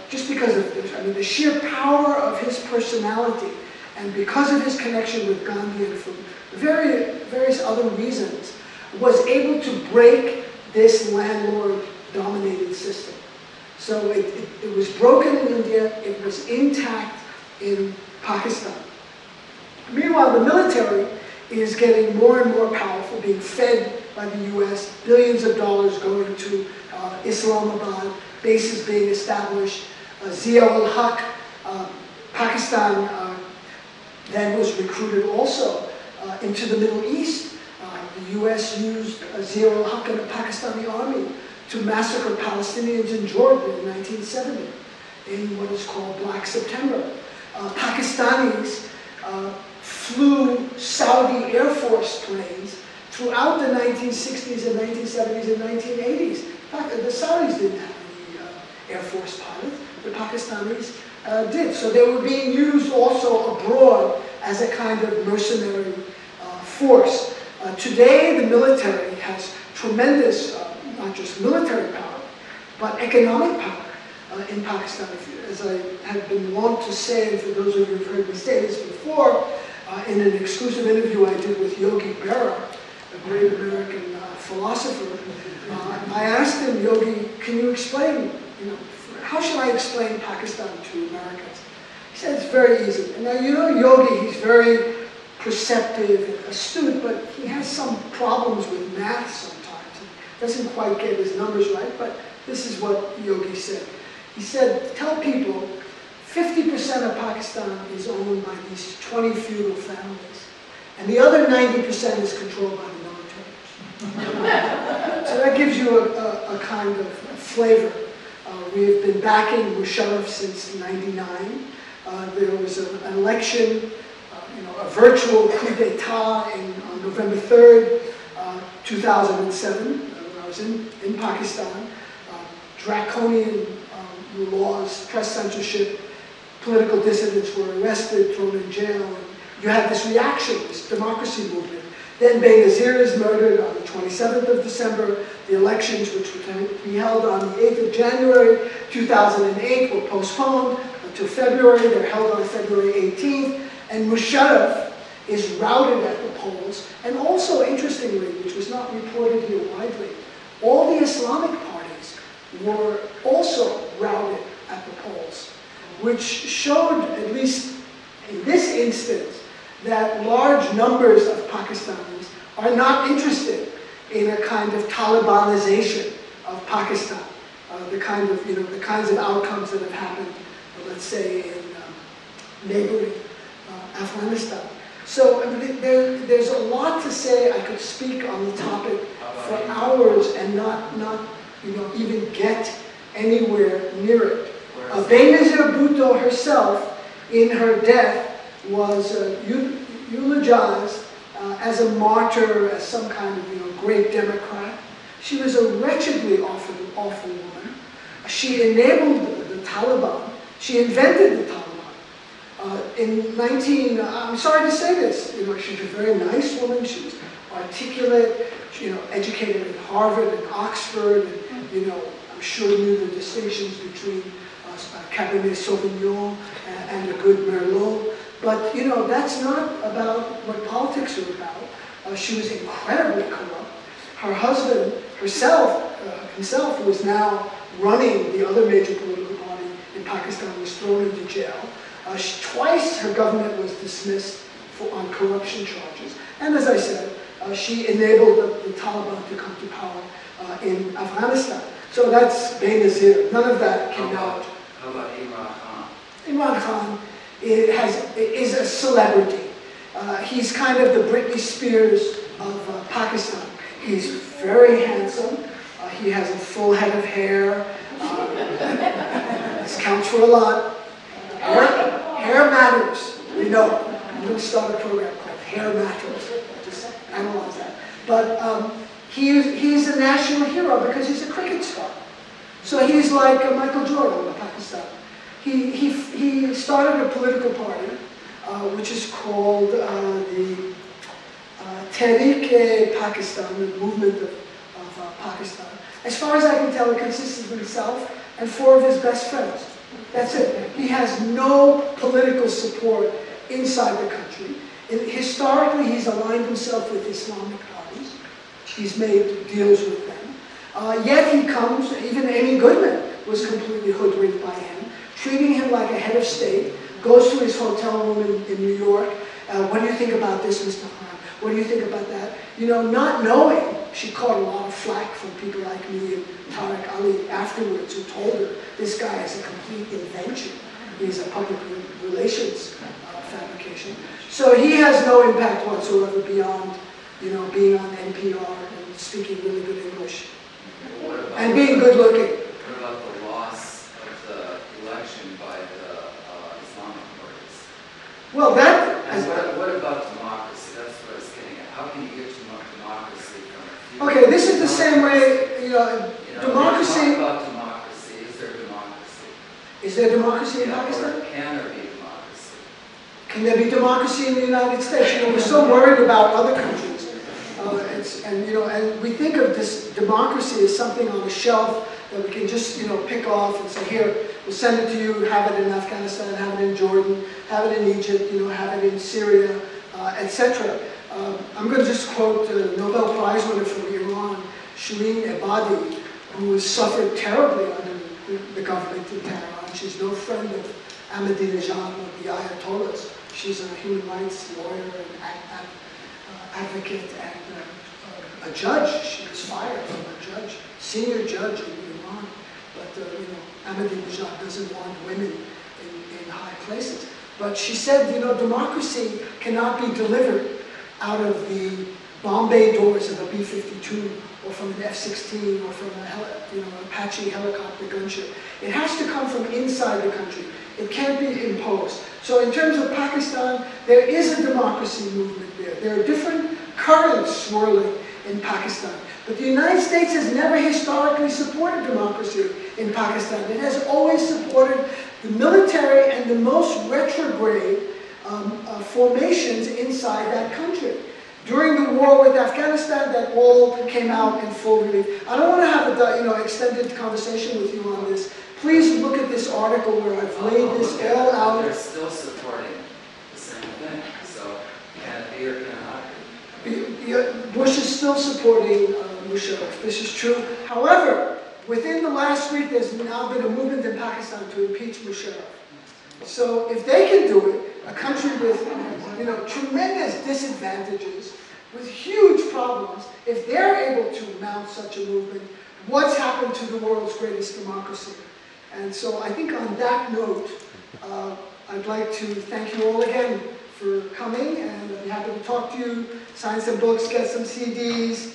just because of the sheer power of his personality and because of his connection with Gandhi and for various other reasons, was able to break this landlord-dominated system. So it was broken in India, it was intact in Pakistan. Meanwhile, the military is getting more and more powerful, being fed by the US, billions of dollars going to Islamabad, bases being established. Zia-ul-Haq, Pakistan then was recruited also into the Middle East. The US used Zia-ul-Haq and the Pakistani army to massacre Palestinians in Jordan in 1970 in what is called Black September. Pakistanis flew Saudi Air Force planes throughout the 1960s and 1970s and 1980s. The Saudis didn't have any Air Force pilots, the Pakistanis did. So they were being used also abroad as a kind of mercenary force. Today, the military has tremendous, not just military power, but economic power in Pakistan. As I have been wont to say, and for those of you who have heard me say this before, in an exclusive interview I did with Yogi Berra, a great American philosopher, I asked him, Yogi, can you explain, how should I explain Pakistan to Americans? He said, it's very easy. And now, Yogi, he's very perceptive and astute, but he has some problems with math sometimes. He doesn't quite get his numbers right, but this is what Yogi said. He said, tell people 50% of Pakistan is owned by these 20 feudal families, and the other 90% is controlled by the military. So that gives you a kind of flavor. We've been backing Musharraf since '99. There was an election, a virtual coup d'etat on November 3rd, 2007, when I was in Pakistan. Draconian laws, press censorship, political dissidents were arrested, thrown in jail, and you had this reaction, this democracy movement. Then Benazir is murdered on the 27th of December. The elections, which were to be held on the 8th of January 2008, were postponed until February. They're held on February 18th. And Musharraf is routed at the polls. And also, interestingly, which was not reported here widely, all the Islamic parties were also routed at the polls, which showed, at least in this instance, that large numbers of Pakistanis are not interested in a kind of Talibanization of Pakistan, the kinds of outcomes that have happened, let's say, in neighboring Afghanistan. So there's a lot to say. I could speak on the topic for hours and not even get anywhere near it. Benazir Bhutto herself, in her death, was eulogized as a martyr, as some kind of great Democrat. She was a wretchedly awful woman. She enabled the Taliban. She invented the Taliban. I'm sorry to say this, she was a very nice woman. She was articulate, educated at Harvard and Oxford, and I'm sure knew the distinctions between Cabernet Sauvignon and a good Merlot. But, that's not about what politics are about. She was incredibly corrupt. Her husband, himself, who is now running the other major political party in Pakistan, was thrown into jail. Twice her government was dismissed on corruption charges. And as I said, she enabled the Taliban to come to power in Afghanistan. So that's Benazir. None of that came out. How about Imran Khan? Imran Khan is a celebrity. He's kind of the Britney Spears of Pakistan. He's very handsome. He has a full head of hair. This counts for a lot. Hair matters. We know. I'm going to start a program called Hair Matters. Just analyze that. But he's a national hero because he's a cricket star. So he's like Michael Jordan of Pakistan. He started a political party, which is called the Tehreek-e-Pakistan, the movement of Pakistan. As far as I can tell, it consists of himself and 4 of his best friends. That's it. He has no political support inside the country. Historically, he's aligned himself with Islamic parties. He's made deals with them. Yet he comes, even Amy Goodman was completely hoodwinked by him, treating him like a head of state, goes to his hotel room in New York. What do you think about this, Mr. Khan? What do you think about that? Not knowing, she caught a lot of flack from people like me and Tariq Ali afterwards, who told her this guy is a complete invention. He's a public relations fabrication. So he has no impact whatsoever beyond, being on NPR and speaking really good English. And being good looking. What about the loss of the election by the Islamic parties? Well, what about democracy? That's what I was getting at. How can you get democracy from a few? Okay, this is the same way, democracy. When you talk about democracy, is there democracy? Is there democracy in Pakistan? Or can there be democracy? Can there be democracy in the United States? We're so worried about other countries. And we think of this democracy as something on a shelf that we can just, pick off and say, here, we'll send it to you, have it in Afghanistan, have it in Jordan, have it in Egypt, have it in Syria, etc. I'm going to just quote the Nobel Prize winner from Iran, Shireen Ebadi, who has suffered terribly under the government in Tehran. She's no friend of Ahmadinejad or the Ayatollahs. She's a human rights lawyer and advocate and a judge. She was fired from a judge, senior judge in Iran. But Ahmadinejad doesn't want women in high places. But she said, democracy cannot be delivered out of the bomb bay doors of a B-52 or from an F-16 or from an Apache helicopter gunship. It has to come from inside the country. It can't be imposed. So in terms of Pakistan, there is a democracy movement there. There are different currents swirling in Pakistan. But the United States has never historically supported democracy in Pakistan. It has always supported the military and the most retrograde formations inside that country. During the war with Afghanistan, that all came out in full relief. I don't want to have a extended conversation with you on this. Please look at this article where I've laid this all out. They're still supporting the same thing, so can it be or cannot be? Bush is still supporting Musharraf. This is true. However, within the last week, there's now been a movement in Pakistan to impeach Musharraf. So if they can do it, a country with tremendous disadvantages, with huge problems, if they're able to mount such a movement, what's happened to the world's greatest democracy? And so I think on that note, I'd like to thank you all again for coming, and I'd be happy to talk to you, sign some books, get some CDs,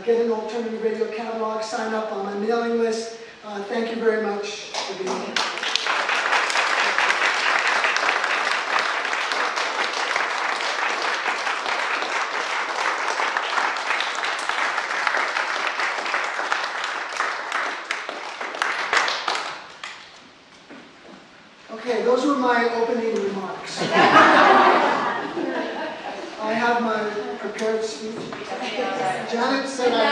get an alternative radio catalog, sign up on my mailing list. Thank you very much for being here. Okay, those were my opening remarks. I have my prepared speech. Janet said I